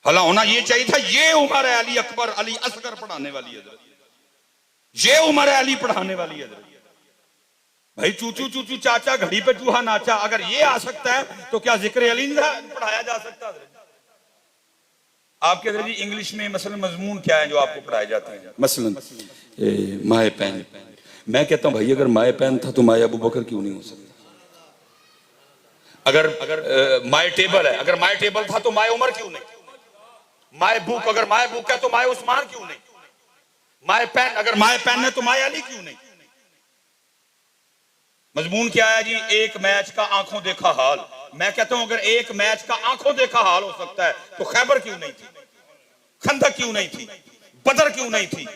हला होना ये चाहिए था ये उम्र है अली अकबर अली असगर पढ़ाने वाली है, ये उम्र है अली पढ़ाने वाली है। भाई चूचू चूचू चाचा घड़ी पे चूहा नाचा, अगर ये आ सकता है तो क्या जिक्र अली नहीं पढ़ाया जा सकता? आपके अंदर जी इंग्लिश में मसलन मजमून क्या है जो आपको पढ़ाए जाते हैं? मसलन माए पैन। मैं कहता हूं भाई अगर माए पैन था तो माए अबू बकर क्यों नहीं हो सकता? अगर माए टेबल है, अगर माए टेबल था तो माए उमर क्यों नहीं? माए बुक, अगर माए बुक है तो माए उस्मान क्यों नहीं? माए पैन, अगर माए पैन है तो माए अली क्यों नहीं? मजमून क्या है जी? एक मैच का आंखों देखा हाल। मैं कहता हूं अगर एक मैच का आंखों देखा हाल हो सकता है तो खैबर क्यों नहीं थी? खंदक क्यों नहीं थी? बदर क्यों नहीं थी?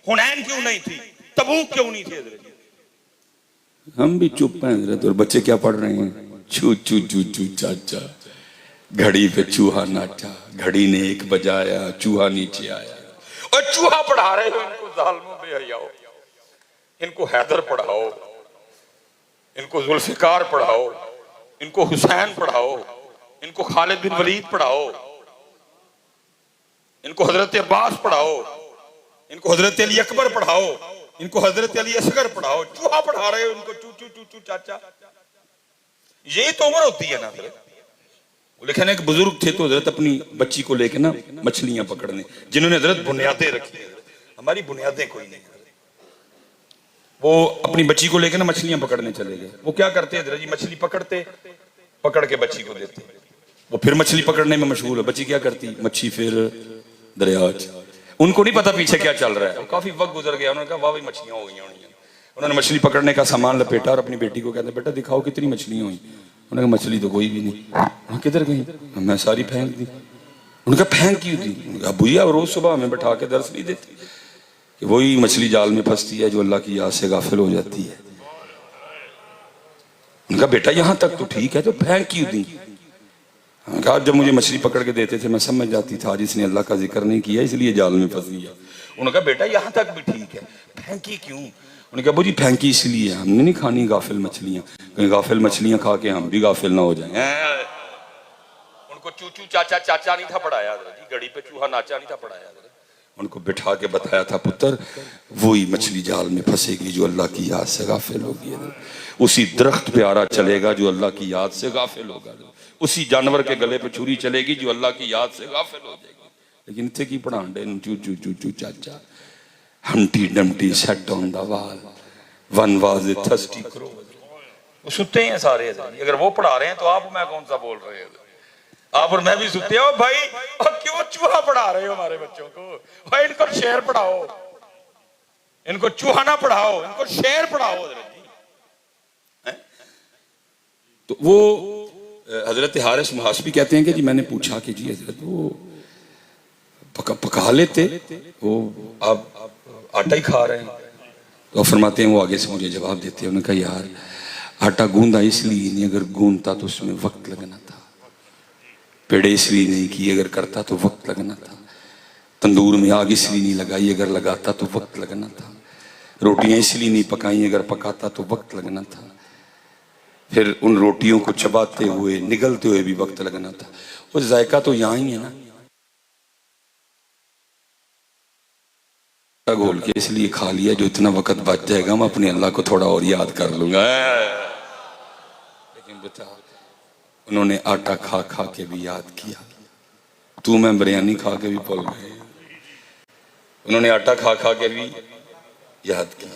हुनैन क्यों नहीं थी? तबूक क्यों नहीं थी? हम भी चुप हैं और बच्चे क्या पढ़ रहे हैं? चू चू चू चू चाचा घड़ी पे चूहा नाचा, घड़ी ने एक बजाया चूहा नीचे आया। और चूहा पढ़ा रहे हो इनको, जालिमों बेहयाओ, इनको हैदर पढ़ाओ, इनको जुल्फिकार पढ़ाओ, इनको हुसैन पढ़ाओ, इनको खालिद बिन वलीद पढ़ाओ, इनको हजरत अब्बास पढ़ाओ, इनको हजरत अली अकबर पढ़ाओ, इनको हजरत अली असगर पढ़ाओ। चूहा पढ़ा रहे हो इनको, चू चू चू चू चाचा। यही तो उम्र होती है ना। लेकिन एक बुजुर्ग थे तो हजरत अपनी बच्ची को लेके ना मछलियां पकड़ने, जिन्होंने हजरत बुनियादें रखी। हमारी बुनियादें कोई नहीं। वो अपनी बच्ची को लेकर ना मछलियां पकड़ने चले गए। वो क्या करते हजरत जी? मछली पकड़ते, पकड़ के बच्ची को देते। वो फिर मछली पकड़ने में मशहूर है। बच्ची क्या करती? मच्छी फिर दरिया। उनको नहीं पता पीछे क्या चल रहा है। काफी वक्त गुजर गया, उन्होंने कहा वाह भाई मछलियां हो गई होनी। उन्होंने मछली पकड़ने का सामान लपेटा और अपनी बेटी को कहते बेटा दिखाओ कितनी मछलियां हुई। उन्होंने कहा मछली तो कोई भी नहीं। किधर गई? मैं सारी फेंक दी। उनका फेंक क्यों दी? अबू जी आप रोज सुबह हमें बैठा के दर्श नहीं देते कि वही मछली जाल में फंसती है जो अल्लाह की याद से गाफिल हो जाती है। उनका बेटा यहाँ तक तो ठीक है, तो फेंक क्यों दी? कहा जब मुझे मछली पकड़ के देते थे मैं समझ जाती था आज इसने अल्लाह का जिक्र नहीं किया इसलिए जाल में फंस गया। उनका बेटा यहाँ तक भी ठीक है, फेंकी क्यों? उन्होंने कहा जी फेंकी इसलिए हमने नहीं खानी गाफिल मछलियां, कहीं गाफिल मछलियां खा के हम भी गाफिल ना हो जाए। उनको चूचू चाचा चाचा नहीं था पढ़ाया जी, गड़ी पे चूहा नाचा नहीं था पढ़ाया। उनको बिठा के बताया था पुत्र वही मछली जाल में फंसेगी जो अल्लाह की याद से गाफिल होगी, उसी दरख्त पे आरा चलेगा जो अल्लाह की याद से गाफिल होगा, उसी जानवर के गले पे छुरी चलेगी जो अल्लाह की याद से गाफिल हो जाएगी। लेकिन इतने की पढ़ांडे चू चू चू चू चाचा Humpty Dumpty set on the wall one was a thirsty crow. वो सुते हैं सारे, अगर वो पढ़ा रहे हैं तो आप मैं कौन सा बोल रहे हैं? आप और मैं भी सुते हो भाई। और क्यों चूहा पढ़ा रहे हो हमारे बच्चों को? भाई इनको शेर पढ़ाओ, इनको चूहा ना पढ़ाओ, इनको शेर पढ़ाओ। तो वो हजरत हारिस मुहासबी कहते हैं कि जी मैंने पूछा कि जी हजरत वो पका लेते वो आप आटा ही खा रहे हैं? तो फरमाते हैं वो आगे से मुझे जवाब देते हैं, उन्होंने कहा यार आटा गूंदा इसलिए नहीं, अगर गूंदता तो उसमें वक्त लगना था। पेड़े इसलिए नहीं की अगर करता तो वक्त लगना था। तंदूर में आग इसलिए नहीं लगाई अगर लगाता तो वक्त लगना था। रोटियां इसलिए नहीं पकाई अगर पकाता तो वक्त लगना था। फिर उन रोटियों को चबाते हुए निगलते हुए भी वक्त लगना था। वो जायका तो यहाँ ही है ना। घोल के इसलिए खा लिया जो इतना वक्त बच जाएगा मैं अपने अल्लाह को थोड़ा और याद कर लूंगा। लेकिन बता उन्होंने आटा खा खा के भी याद किया। तू मैं बिरयानी खा के भी भूल गए, उन्होंने आटा खा खा के भी याद किया।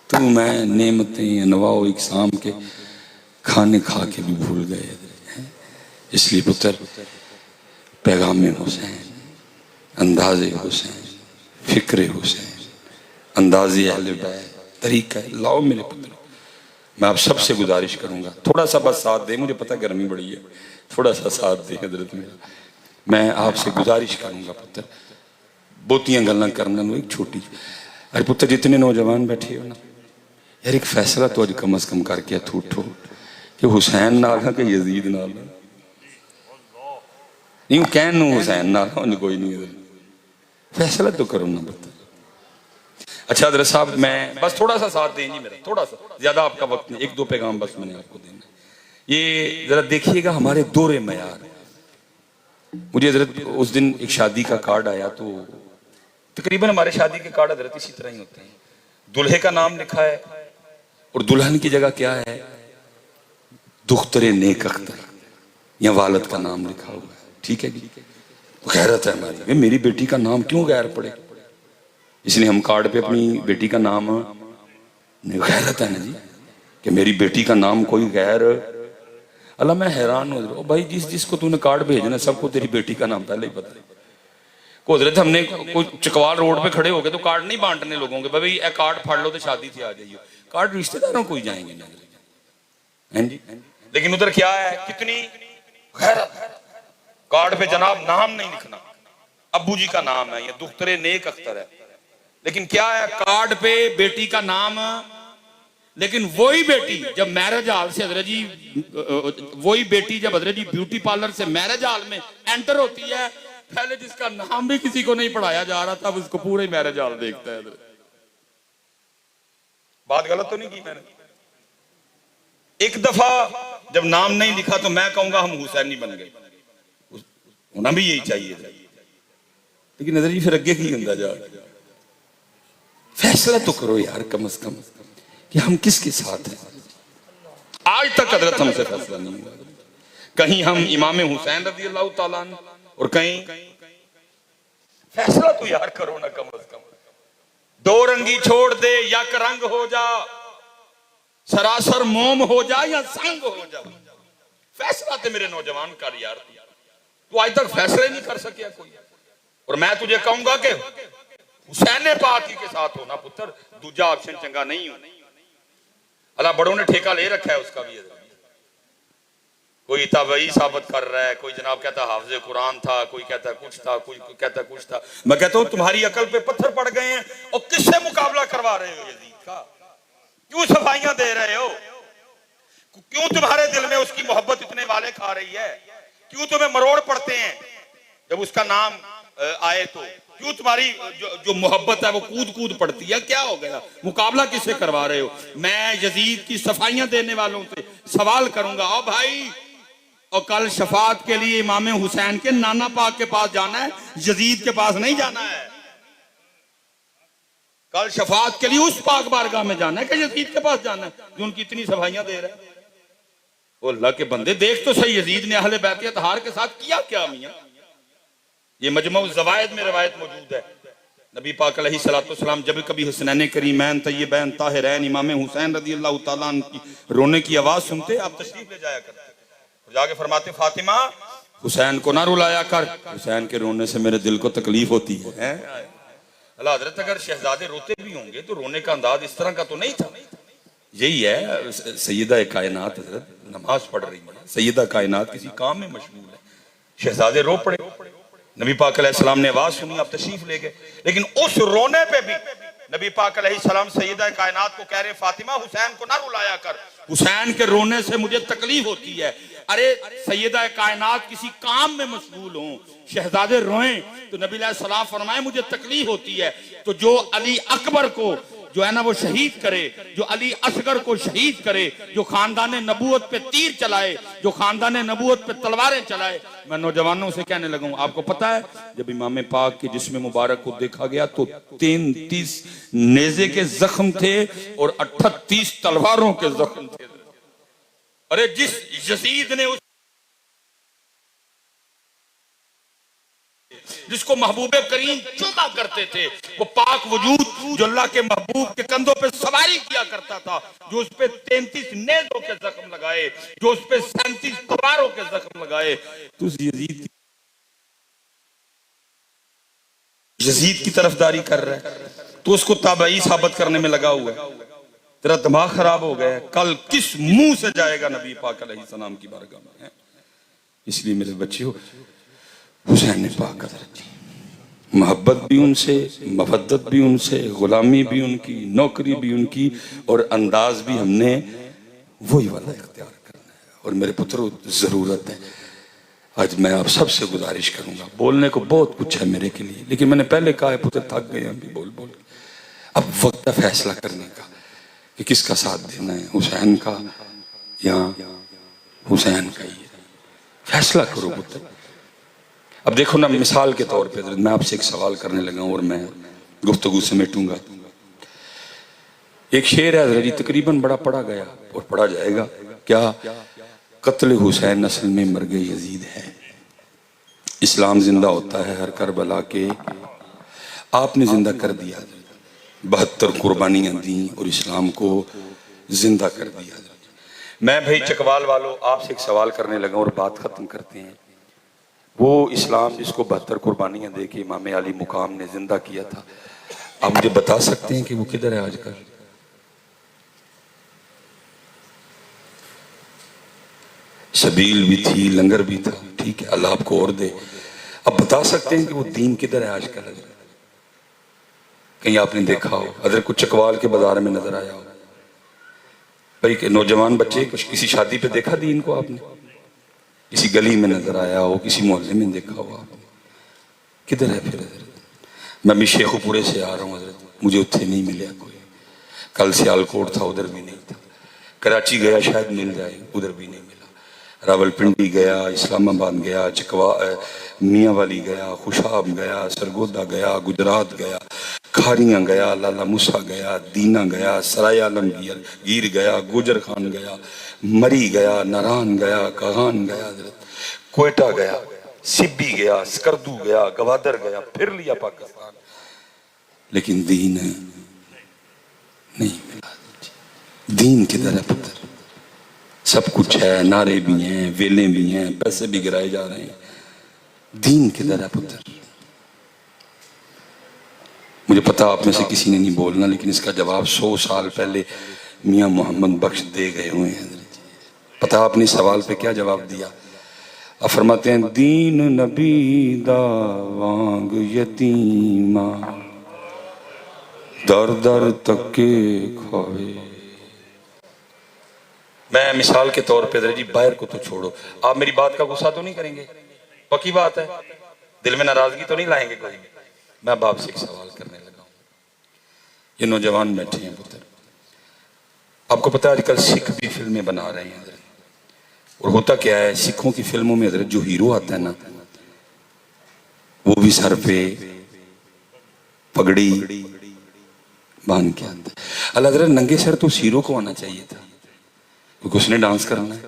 तू मैं नेमतें अनवाओ इकसाम के खाने खा के भी भूल गए। इसलिए पुत्र पैगाम हुसैन, अंदाज़े हुसैन, फिक्र हुसैन, अंदाज़े अहले बैत, तरीका लाओ मेरे पुत्र। मैं आप सबसे गुजारिश करूंगा थोड़ा सा बस साथ दे, मुझे पता गर्मी बड़ी है, थोड़ा सा साथ दे हजरत मेरा। मैं आपसे गुजारिश करूंगा पुत्र बहुतियां गल्लां करने में एक छोटी। अरे पुत्र जितने नौजवान बैठे हो ना यार एक फैसला तो अज कम अज कम करके हथ उठो कि हुसैन नाल है कि यजीद नाल है। नहीं कहन हुसैन नाल कोई नहीं, फैसला तो करो ना पुत्र। अच्छा हजरत साहब मैं बस थोड़ा सा साथ दें जी मेरा, थोड़ा सा, ज्यादा आपका वक्त नहीं, एक दो पैगाम बस मैंने आपको देना। ये जरा देखिएगा हमारे दौरे मयार। मुझे हजरत उस दिन एक शादी का कार्ड आया, तो तकरीबन हमारे शादी के कार्ड हजरत इसी तरह ही होते हैं। दुल्हे का नाम लिखा है और दुल्हन की जगह क्या है दुख्तरे नेक अख्तर या वालद का नाम लिखा हुआ है। ठीक है जी, गैरत है हमारी, मेरी बेटी का नाम क्यों गैर पड़े, इसलिए हम कार्ड पे अपनी बेटी का नाम गैरत है ना जी कि मेरी बेटी का नाम कोई गैर। अल्लाह मैं हैरान हो रहा भाई, जिस जिसको तूने कार्ड भेजना सबको तेरी बेटी का नाम पहले ही पता है। को हजरत हमने कोई चकवाल रोड पे खड़े हो गए तो कार्ड नहीं बांटने लोगों के, भाई ये कार्ड फाड़ लो तो शादी से आ जाइए। कार्ड रिश्तेदारों को ही जाएंगे हैं जी। लेकिन उधर क्या है, कितनी गैरत, कार्ड पे जनाब नाम नहीं लिखना, अब्बू जी का नाम है, ये दुख्तरे नेक अख्तर है, लेकिन क्या है कार्ड पे बेटी का नाम। लेकिन वही बेटी जब मैरिज हॉल से हजरत जी, वही बेटी जब हजरत जी ब्यूटी पार्लर से मैरिज हॉल में एंटर होती है, पहले जिसका नाम भी किसी को नहीं पढ़ाया जा रहा था उसको पूरे मैरिज हॉल देखता है। बात गलत तो नहीं की मैंने? एक दफा जब नाम नहीं लिखा तो मैं कहूंगा हम हुसैनी बन गए, होना भी यही चाहिए। लेकिन नजर जी फिर अगे की होता जा, फैसला तो करो यार कम से कम कि हम किसके साथ हैं। आज तक हजरत हमसे फैसला नहीं हुआ, कहीं हम इमाम हुसैन रज़ी अल्लाह ताला अन्हु और कहीं फैसला तो यार करो ना कम से कम। दो रंगी छोड़ दे, यक रंग हो जा, सरासर मोम हो जा या संग हो जा, फैसला तो मेरे नौजवान कर यार। तू आज तक फैसले नहीं कर सकिया कोई, और मैं तुझे कहूंगा कि हुसैन पाक के साथ होना पुत्र, दूजा ऑप्शन चंगा नहीं हो। अल्लाह बड़ों ने ठेका ले रखा है उसका भी, कोई तबई साबित कर रहा है, कोई जनाब कहता हाफिज कुरान था, कोई कहता कुछ था, कोई कहता कुछ था। मैं कहता हूं तुम्हारी अकल पे पत्थर पड़ गए हैं और किससे मुकाबला करवा रहे हो यजीद का? क्यों सफाइयां दे रहे हो? क्यों तुम्हारे दिल में उसकी मोहब्बत इतने वाले खा रही है? क्यों तुम्हें मरोड़ पड़ते हैं जब उसका नाम आए तो? क्यों तुम्हारी जो मोहब्बत है वो कूद कूद पड़ती है? क्या हो गया? मुकाबला किससे करवा रहे हो? मैं यजीद की सफाइयां देने वालों से सवाल करूंगा, ओ भाई, और कल शफात के लिए इमाम हुसैन के नाना पाक के पास जाना है, यजीद के पास नहीं जाना है। कल शफात के लिए उस पाक बारगाह में जाना है कि यजीद के पास जाना है जो उनकी इतनी सफाइयां दे रहा है? वो अल्लाह के बंदे देख तो सही, यजीद ने अहले बैत अतहार के साथ किया क्या मियां? ये मजमू ज़वायद में रवायत मौजूद है। नबी पाक अलैहिस्सलाम जब कभी हुसनैन करीमैन तय्यबैन ताहिरैन इमाम हुसैन रज़ियल्लाहु ताला अन्हु की रोने की आवाज सुनते आप तशरीफ ले जाया करते, जाके फरमाते फातिमा हुसैन को ना रुलाया कर, हुसैन के रोने से मेरे दिल को तकलीफ होती है। अल्लाह हजरत अगर शहजादे रोते भी होंगे तो रोने का अंदाज इस तरह का तो नहीं था। यही है सैयदा कायनात हजरत नमाज पढ़ रही है, सैयदा कायनात किसी काम में मशगूल है, शहजादे रो पड़े, नबी पाक अलैहिस्सलाम ने आवाज सुनी, आप तशरीफ ले गए। लेकिन उस रोने पे भी नबी पाक अलैहिस्सलाम सैयदा कायनात को कह रहे फातिमा हुसैन को ना रुलाया कर, हुसैन के रोने से मुझे तकलीफ होती है। अरे सैयदा कायनात किसी काम में मशगूल हो, शहजादे रोएं तो नबी अलैहिस्सलाम फरमाए मुझे तकलीफ होती है। तो जो अली अकबर को जो है ना वो शहीद करे, जो अली असगर को शहीद करे, जो खानदान नबूवत पे तीर चलाए, जो खानदान नबूवत पे तलवारें चलाए, मैं नौजवानों से कहने लगा हूं, आपको पता है जब इमाम पाक के जिस्म मुबारक को देखा गया तो 33 नेज़े के जख्म थे और 38 तलवारों के जख्म थे। अरे जिस यजीद ने जिसको महबूब करीम चूमा करते थे, वो पाक वजूद जो अल्लाह के महबूब के कंधों पे सवारी किया करता था, जो उस पे 33 नेज़ों के जख्म लगाए, जो उस पे 37 तलवारों के जख्म लगाए, तो उस यजीद की तरफदारी कर रहा है, तो उसको ताबई साबित करने में लगा हुआ है। तेरा दिमाग खराब हो गया है, कल किस मुंह से जाएगा नबी पाक अलैहिस्सलाम की बारगाह में है? इसलिए मेरे बच्चों हुसैन पाक मोहब्बत भी उनसे, मफद्दत भी उनसे, गुलामी भी उनकी, नौकरी भी उनकी, और अंदाज भी हमने वही वाला इख्तियार करना है। और मेरे पुत्रों जरूरत है, आज मैं आप सबसे गुजारिश करूंगा, बोलने को बहुत कुछ है मेरे के लिए, लेकिन मैंने पहले कहा है पुत्र थक गए अभी बोल बोल। अब वक्त है फैसला करने का कि किसका साथ देना है, हुसैन का या हुसैन का। ही फैसला करो पुत्र। अब देखो ना, मिसाल के तौर पे मैं आपसे एक सवाल करने लगा हूं और मैं गुफ्तगू समेटूंगा। एक शेर है हज़रत जी, तकरीबन बड़ा पढ़ा गया और पढ़ा जाएगा, क्या कत्ल हुसैन असल में मर्ग यजीद है। इस्लाम जिंदा होता है हर करबला के, आपने जिंदा कर दिया, 72 कुर्बानियां दी और इस्लाम को जिंदा कर दिया। मैं भाई चकवाल वालों आपसे एक सवाल करने लगा और बात खत्म करते हैं। वो इस्लाम जिसको 72 कुर्बानियां दे के इमाम अली मुकाम ने जिंदा किया था, आप मुझे बता सकते हैं कि वो किधर है आजकल? सबील भी थी, लंगर भी था, ठीक है, अल्लाह आपको और दे। अब बता सकते हैं कि वो दीन किधर है आजकल? कहीं आपने देखा हो, अगर कुछ चकवाल के बाजार में नजर आया हो भाई के नौजवान बच्चे, किसी शादी पे देखा दीन को आपने? किसी गली में नजर आया हो, किसी मोहल्ले में देखा हो आपने? किधर है फिर? मैं भी शेखुपुरे से आ रहा हूँ हजरत, मुझे उत्थे नहीं मिला कोई। कल सियालकोट था, उधर भी नहीं था। कराची गया शायद मिल जाए, उधर भी नहीं मिला। रावलपिंडी गया, इस्लामाबाद गया, चकवा मियाँ वाली गया, खुशाब गया, सरगोदा गया, गुजरात गया, खारियाँ गया, लाला मूसा गया, दीना गया, सराय आलमगीर गिर गया, गुजर खान गया, मरी गया, नारान गया, कहान गया, कोयटा गया, सिब्बी गया, स्कर्दू गया, गवादर गया, फिर लिया पाकिस्तान, लेकिन दीन नहीं मिला। दीन किधर है पुत्र? सब कुछ है, नारे भी हैं, वेले भी हैं, पैसे भी गिराए जा रहे हैं, दीन किधर है पुत्र? मुझे पता आप में से किसी ने नहीं बोलना, लेकिन इसका जवाब 100 साल पहले मियाँ मोहम्मद बख्श दे गए हुए हैं। पता आपने सवाल पे क्या जवाब दिया? आप फरमाते हैं दीन नबी दा वांग यतीमा दर दर तके खावे। मैं मिसाल के तौर पे जी बाहर को तो छोड़ो, आप मेरी बात का गुस्सा तो नहीं करेंगे? पक्की बात है, दिल में नाराजगी तो नहीं लाएंगे कोई? मैं अब आपसे एक सवाल करने लगा हूं। ये नौजवान बैठे हैं पुत्र, आपको पता है आजकल सिख भी फिल्में बना रहे हैं हजरत, और होता क्या है सिखों की फिल्मों में हजरत जो हीरो आता है ना, वो भी सर पे पगड़ी बांध के आता है। अल्लाह हजरत नंगे सर तो उस हीरो को आना चाहिए था, क्योंकि उसने डांस करना है,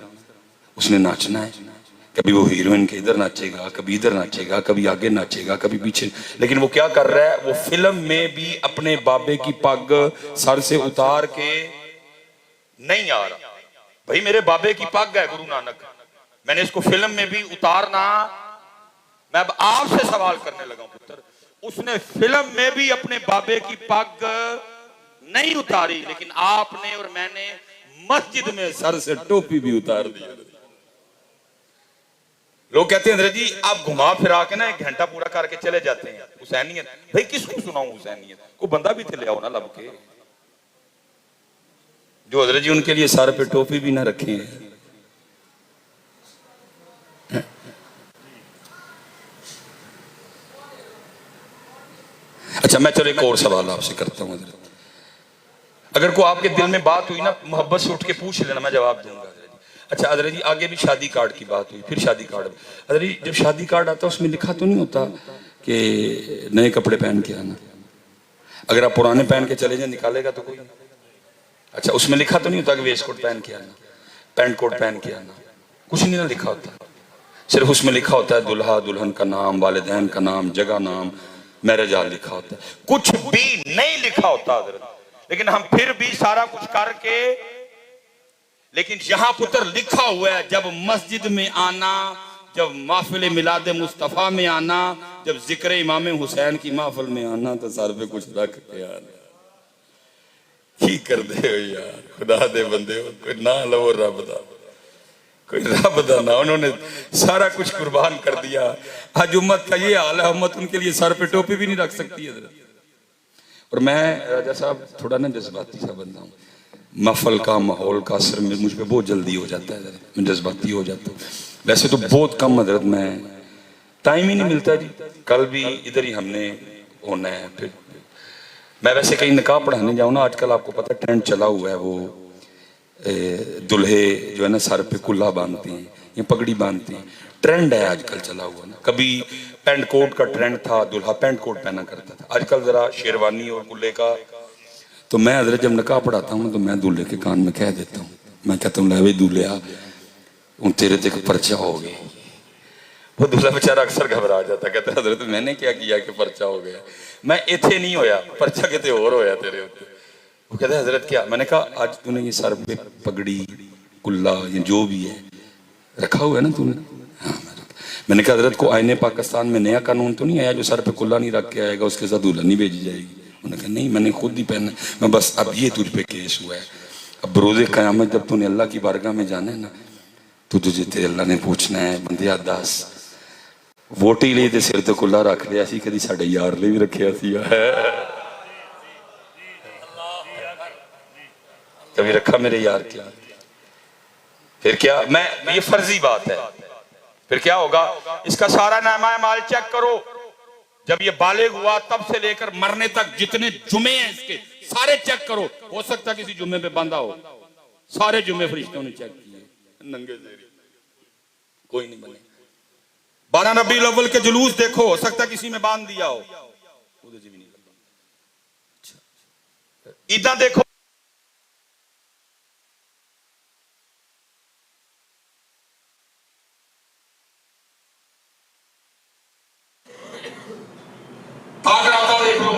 उसने नाचना है। कभी वो हीरोइन के इधर नाचेगा, कभी इधर नाचेगा, कभी आगे नाचेगा, कभी पीछे। लेकिन वो क्या कर रहा है, वो फिल्म में भी अपने बाबे की पग सर से उतार के नहीं आ रहा। भाई मेरे बाबे की पग है गुरु नानक, मैंने इसको फिल्म में भी उतारना। मैं अब आपसे सवाल करने लगा हूं पुत्र, उसने फिल्म में भी अपने बाबे की पग नहीं उतारी, लेकिन आपने और मैंने मस्जिद में सर से टोपी भी उतार दी। लोग कहते हैं हजरत जी आप घुमा फिरा के ना 1 घंटा पूरा करके चले जाते हैं हुसैनियत। भाई किसको सुनाऊं हुसैनियत? को बंदा भी थे ले आओ ना लब के, जो हजरत जी उनके लिए सर पे टोपी भी ना रखे हैं। अच्छा मैं चलो एक और सवाल आपसे करता हूं हजरत, अगर को आपके दिल में बात हुई ना, मोहब्बत से उठ के पूछ लेना, मैं जवाब दूंगा। अच्छा हजरत जी आगे भी शादी कार्ड की बात हुई, फिर शादी कार्ड। हजरत जी जब शादी कार्ड आता है उसमें लिखा तो नहीं होता कि नए कपड़े पहन के आना? अगर आप पुराने पहन के चले जाए निकालेगा तो कोई? अच्छा उसमें लिखा तो नहीं होता कि वेस्ट कोट पहन के आना, पैंट कोट पहन के आना? कुछ नहीं ना लिखा होता, सिर्फ उसमें लिखा होता है दुल्हा दुल्हन का नाम, वालिदैन का नाम, जगह नाम, मैरिज हॉल लिखा होता है, कुछ भी नहीं लिखा होता हजरत। लेकिन हम फिर भी सारा कुछ करके, लेकिन यहां पुत्र लिखा हुआ है जब मस्जिद में आना, जब महफिल मिलाद मुस्तफा में आना, जब जिक्र इमाम हुसैन की महफिल में आना, तो सर पे कुछ रख के आना। की कर दे हो यार, खुदा दे बंदे हो, कोई ना लो रब दा, कोई रब दा ना। उन्होंने सारा कुछ कुर्बान कर दिया। आज उम्मत का ये हाल है, उम्मत उनके लिए सर पे टोपी भी नहीं रख सकती है। और मैं राजा साहब थोड़ा ना जज्बाती सा बंदा हूँ, महफल का माहौल का असर में मुझ पे बहुत जल्दी हो जाता है, मैं जज्बाती हो जाता हूँ। वैसे तो बहुत कम हजरत, मैं टाइम ही नहीं मिलता जी। कल भी इधर ही हमने होना है, फिर मैं वैसे कहीं निकाह पढ़ाने जाऊँ ना, आजकल आपको पता ट्रेंड चला हुआ है, वो दुल्हे जो है ना सर पे कुल्ला बांधते हैं या पगड़ी बांधते हैं, ट्रेंड है आजकल चला हुआ ना। कभी पैंट कोट का ट्रेंड था, दुल्हा पैंट कोट पहना करता था, आजकल जरा शेरवानी और कुल्ले का। तो मैं हजरत जब निकाह पढ़ाता हूँ तो मैं दूल्हे के कान में कह देता हूँ, मैं कहता हूँ ले दूल्हा उन तेरे ते पर्चा हो गया। वो दूल्हा बेचारा अक्सर घबरा जाता, कहता हजरत मैंने क्या किया कि पर्चा हो गया? मैं इथे नहीं होया, पर्चा कितने और होया तेरे उत्ते। वो कहता है हजरत क्या? मैंने कहा आज तूने ये सर पे पगड़ी कुल्ला ये जो भी है रखा हुआ है ना तूने? हाँ मैंने कहा हजरत को आईने पाकिस्तान में नया कानून तो नहीं आया जो सर पे कुल्ला नहीं रख के आएगा उसके साथ दुल्हन नहीं भेजी जाएगी? उन्होंने कहा नहीं मैंने खुद ही पहना, मैं बस अब ये तुझ पे केस हुआ है, अब रोज़े क़यामत जब तूने अल्लाह की बारगाह में जाना है ना, तो तुझे तेरे अल्लाह ने पूछना है बंदिया दस वोटी लिए सिर ते कुल्ला रख लिया सी, कभी साडे यार लिए भी रखिया सी, कभी रखा मेरे यार के? फिर क्या, मैं ये फर्जी बात है, फिर क्या होगा? इसका सारा नामा माल चेक करो, जब ये बालिग हुआ तब से लेकर मरने तक जितने जुमे हैं इसके सारे चेक करो। हो सकता है किसी जुम्मे पे बांधा हो, सारे जुम्मे फरिश्तों ने चेक किए, नंगे जेरी कोई नहीं बने। 12 रबीउल अव्वल के जुलूस देखो, हो सकता है किसी में बांध दिया हो, भी नहीं लगा। ईदा देखो, देख लो,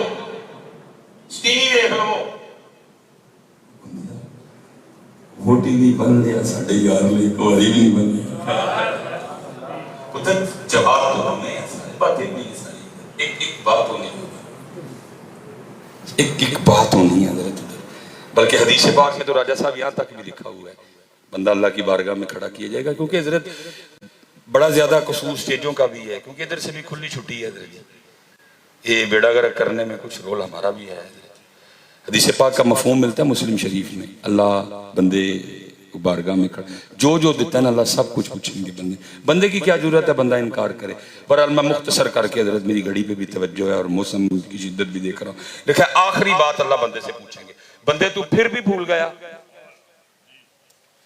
टीवी देख लो, वोटी नहीं बन लिया साढ़े यार लिए, कोई भी नहीं बन लिया। उधर जवाब तो हमें बातें नहीं सारी, एक बात होनी, एक बात होनी है हजरत उधर। बल्कि हदीस पाक में तो राजा साहब यहाँ तक भी लिखा हुआ है, बंदा अल्लाह की बारगाह में खड़ा किया जाएगा, क्योंकि हजरत बड़ा ज्यादा कसूर स्टेजों का भी है, क्योंकि इधर से भी खुली छुट्टी है हजरत। ये बेड़ा गर्क करने में कुछ रोल हमारा भी है। हदीस पाक का मफहूम मिलता है मुस्लिम शरीफ में, अल्लाह बंदे बारगाह में खड़ा, जो जो देता है ना अल्लाह सब कुछ पूछेंगे। बंदे की क्या जरूरत है बंदा इनकार करे। पर मैं मुख्तसर करके हजरत, मेरी घड़ी पे भी तवज्जो है और मौसम की शिद्दत भी देख रहा हूँ। देखा आखिरी बात अल्लाह बंदे से पूछेंगे, बंदे तू फिर भी भूल गया।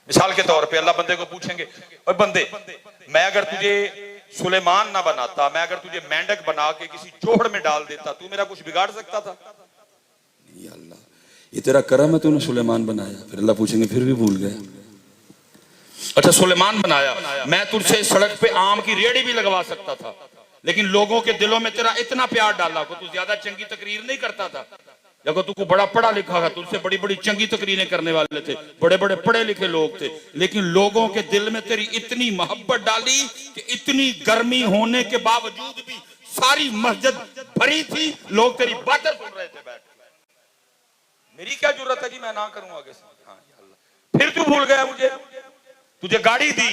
मिसाल के तौर पे अल्लाह बंदे को पूछेंगे, और बंदे मैं अगर तुझे सुलेमान ना बनाता, मैं अगर तुझे मेंढक बना के किसी चोहड़ में डाल देता, तू मेरा कुछ बिगाड़ सकता था? नहीं अल्लाह, ये तेरा करम है, तूने सुलेमान बनाया। फिर अल्लाह पूछेंगे फिर भी भूल गया। अच्छा सुलेमान बनाया, मैं तुझसे सड़क पे आम की रेहड़ी भी लगवा सकता था, लेकिन लोगों के दिलों में तेरा इतना प्यार डाला को तू ज्यादा चंगी तकरीर नहीं करता था। देखो तू को बड़ा पढ़ा लिखा था, तुझसे बड़ी बड़ी चंगी तकरीरें करने वाले थे, बड़े बड़े पढ़े लिखे लोग थे, लेकिन लोगों के दिल में तेरी इतनी मोहब्बत डाली कि इतनी गर्मी होने के बावजूद भी सारी मस्जिद भरी थी, लोग तेरी बातें सुन रहे थे बैठ के। मेरी क्या जरूरत है जी मैं ना करूं आगे से? हाँ अल्लाह, फिर तू भूल गया मुझे, तुझे गाड़ी दी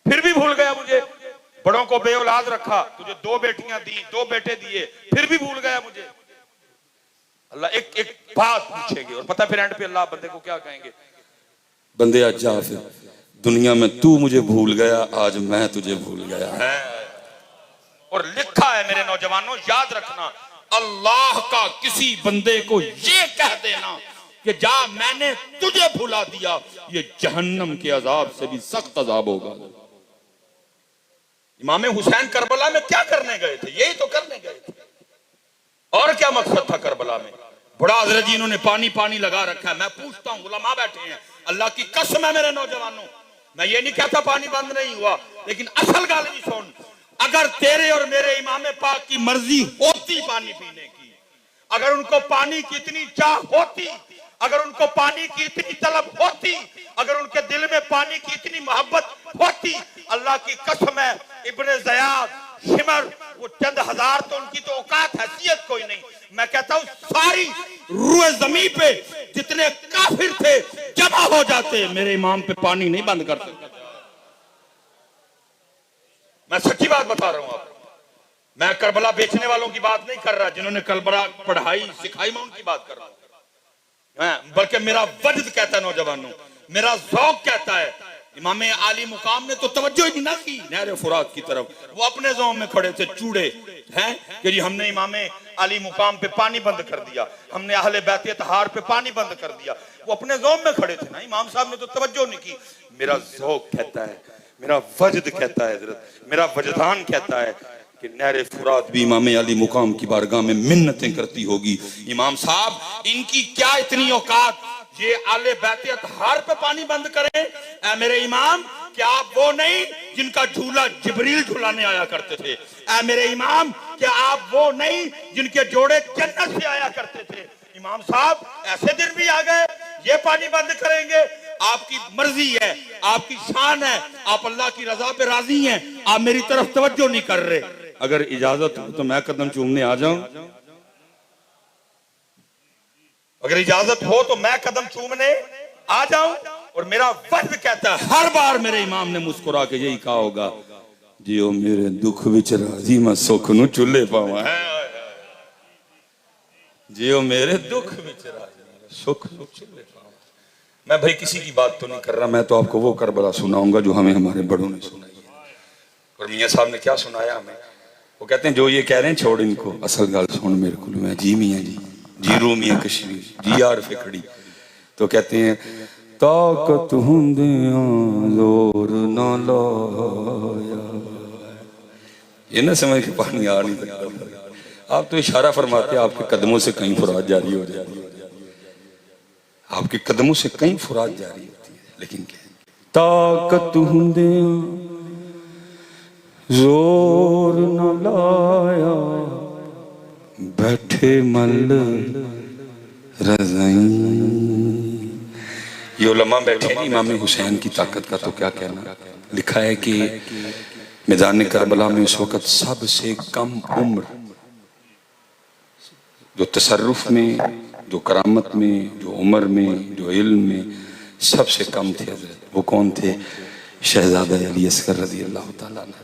फिर भी भूल गया मुझे, बड़ों को बेऔलाद रखा, तुझे 2 बेटियां दी, 2 बेटे दिए, फिर भी भूल गया मुझे। अल्लाह एक एक बात पूछेंगे, और पता फिर एंड पे अल्लाह बंदे को क्या कहेंगे, बंदे आज जा, फिर दुनिया में तू मुझे भूल गया, आज मैं तुझे भूल गया है। और लिखा है मेरे नौजवानों, याद रखना, अल्लाह का किसी बंदे को ये कह देना कि जा मैंने तुझे भुला दिया, ये जहन्नम के अजाब से भी सख्त अजाब होगा। इमाम हुसैन करबला में क्या करने गए थे? यही तो करने गए थे, और क्या मकसद था करबला में? बड़ा हजरत जी इन्होंने पानी पानी लगा रखा है। मैं पूछता हूँ, उलमा बैठे हैं, अल्लाह की कसम है मेरे नौजवानों, मैं ये नहीं कहता पानी बंद नहीं हुआ, लेकिन असल गाल भी सुन, अगर तेरे और मेरे इमाम पाक की मर्जी होती पानी पीने की, अगर उनको पानी की इतनी चाह होती, अगर उनको पानी की इतनी तलब होती, अगर उनके दिल में पानी की इतनी मोहब्बत होती, अल्लाह की कसम है इब्ने ज़याद, शिमर, वो चंद हजार तो उनकी तो औकात हैसियत कोई नहीं। मैं कहता हूँ सारी रूए ज़मीन पे जितने काफिर थे जमा हो जाते, मेरे इमाम पे पानी नहीं बंद कर सकते। मैं सच्ची बात बता रहा हूँ आपको, मैं करबला बेचने वालों की बात नहीं कर रहा, जिन्होंने करबला पढ़ाई सिखाई, मैं उनकी बात कर रहा हूँ। बल्कि मेरा वजद कहता है नौजवानों, मेरा ज़ौक़ कहता है, इमाम आली मुकाम ने तो तवज्जो ही ना की नहर फुरात की तरफ, वो अपने ज़ौम में खड़े थे चूड़े हैं कि जी हमने इमाम आली मुकाम पे पानी बंद कर दिया, हमने अहले बैत तहार पे पानी बंद कर दिया, वो अपने ज़ौम में खड़े थे ना, इमाम साहब ने तो तवज्जो नहीं की। मेरा ज़ौक़ कहता है, मेरा वजद कहता है, मेरा वजदान कहता है कि नहर फुरात भी इमाम अली मुकाम की बारगाह में मिन्नतें करती होगी, इमाम साहब इनकी क्या इतनी औकात, ये आले बैत अतहार पे पानी बंद करें? ऐ मेरे इमाम, क्या आप वो नहीं जिनका झूला जिब्रील झुलाने आया करते थे? ऐ मेरे इमाम, क्या आप वो नहीं जिनके जोड़े जन्नत से आया करते थे? इमाम साहब ऐसे दिन भी आ गए, ये पानी बंद करेंगे? आपकी मर्जी है, आपकी शान है, आप अल्लाह की रजा पे राजी हैं, आप मेरी तरफ तवज्जो नहीं कर रहे। अगर इजाजत हो तो मैं कदम चूमने आ जाऊं, अगर इजाजत हो तो मैं कदम चूमने आ जाऊं। और मेरा वज्द कहता है, हर बार मेरे इमाम ने मुस्कुरा के यही कहा होगा, जियो मेरे दुख विच राजी मैं सुख नु चुल्ले पावा, जियो मेरे दुख विच राजी सुख नु चुल्ले पावा। मैं भाई किसी की बात तो नहीं कर रहा, मैं तो आपको वो करबला सुनाऊंगा जो हमें हमारे बड़ों ने सुनाई है। और मियाँ साहब ने क्या सुनाया हमें, वो कहते हैं जो ये कह रहे हैं छोड़ इनको, असल गल सुन मेरे को। मैं जी मियाँ जी, जी रू मियाँ कश्मीर, जी यार फिकड़ी। तो कहते हैं ताकत हुंदियां जोर ना लाया, ये ना समझ के पानी आ नहीं सकता। आप तो इशारा फरमाते हैं, आपके कदमों से कहीं फुरात जारी हो जाती है, आपके कदमों से कहीं फुरात जारी होती है, लेकिन ताकत हुंदियां जोर न लाया, बैठे मल रज़ाई। ये उलमा बैठे हैं इमाम हुसैन की ताकत का तो क्या कहना। लिखा है कि मैदान करबला में उस वक़्त सबसे कम उम्र जो तसर्रुफ में, जो करामत में, जो उम्र में, जो इल्म में सबसे कम थे हजरत। वो कौन थे? शहजादा अली असगर रज़ी अल्लाह तआला अन्हु।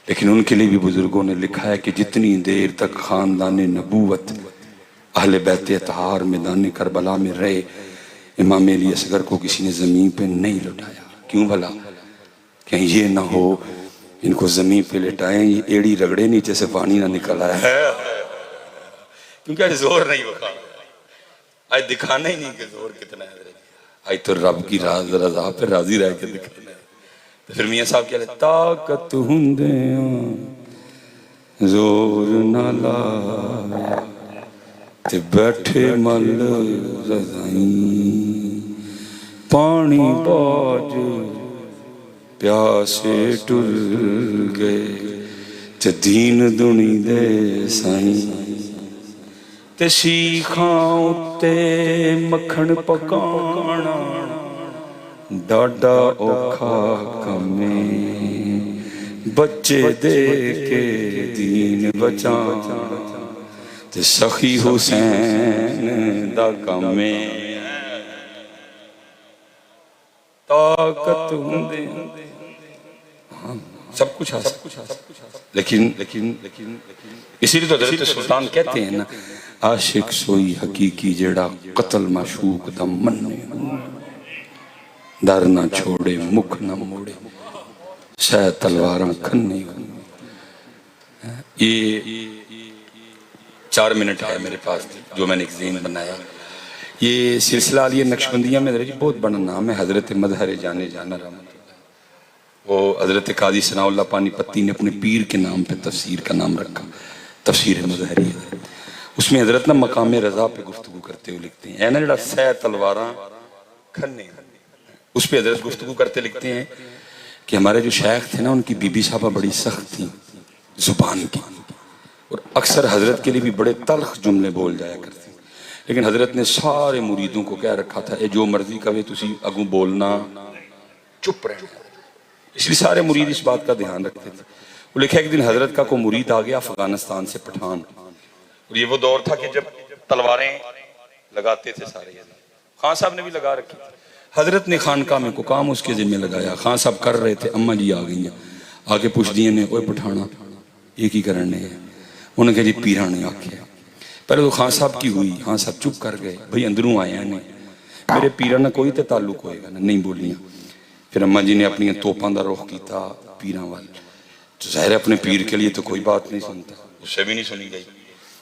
लेकिन उनके लिए भी बुजुर्गों ने लिखा है कि जितनी देर तक खानदान नबूवत अहले बैत अतहार मैदान करबला में रहे, इमाम अली असगर को किसी ने ज़मीन पे नहीं लुटाया। क्यों भला? कहीं ये ना हो इनको ज़मीन पे लिटाएं, ये एड़ी रगड़े नीचे से पानी ना निकल आया है, क्योंकि आज जोर नहीं होगा, आज दिखाना ही नहीं कि जोर कितना है। आज तो रब की रज़ा पे राजी रह के दिखाना है। तो फिर मियाँ साहब क्या ताकत हुंदे जोर ना लाया ते बैठे मल रज़ाई, पानी बाज प्यासे टुर गए ते दीन दुनी दे साईं, ते सीखां उत्ते मक्खण पकाना डाडा औखा कमे, बच्चे दे के दीन बचाना ते सखी हुसैन दा कमे। ताकत हुंदे सब कुछ है, लेकिन इसीलिए तो हज़रत सुल्तान कहते हैं ना, आशिक सोई हकीकी जेड़ा कत्ल माशूक दा मन्ने, डर ना छोड़े मुख ना मोड़े, सह तलवारां खन्ने। ये 4 मिनट है मेरे पास जो मैंने एक ज़हन बनाया। ये सिलसिला आलिया नक्शबंदिया में जी बहुत बड़ा नाम है, हज़रत मदहर जाने जाना रहमत। वो हज़रत काजी सनाउल्लाह पानीपत्ती ने अपने पीर के नाम पे तफसीर का नाम रखा, तफसीर मदहरी। उसमें हज़रत ना मकाम रज़ा पे गुफ्तगू करते हुए लिखते हैं, ना जड़ा सह तलवारां खन्ने, उस पर हज़रत गुफ्तगू करते लिखते हैं कि हमारे जो शेख थे ना, उनकी बीबी साहबा बड़ी सख्त थी जुबान की, और अक्सर हज़रत के लिए भी बड़े तल्ख जुमले बोल जाया करते। लेकिन हज़रत ने सारे मुरीदों को कह रखा था, जो मर्जी कहे तुसी अगू बोलना चुप रहना। इसलिए सारे मुरीद इस बात का ध्यान रखते थे। वो लिखा एक दिन हज़रत का कोई मुरीद आ गया अफगानिस्तान से, पठान, और ये वो दौर था कि जब तलवारें लगाते थे सारे। खान साहब ने भी लगा रखी, हज़रत ने खानका में को काम उसके जिम्मे लगाया। खान साहब कर रहे थे, अम्मा जी आ गई, आके पूछ दिए ने, ओए पठाना ये की करने है? उन्होंने कहा जी पीरा ने आख्या। पहले तो खान साहब की हुई, खान साहब चुप कर गए, भाई अंदरों आया ने मेरे पीरा ना कोई तो ताल्लुक होएगा ना, नहीं बोलियां। फिर अम्मा जी ने अपनी तोपां का रुख किया पीरां वाल, तो ज़ाहिर अपने पीर के लिए तो कोई बात नहीं सुनता, उससे भी नहीं सुनी गई।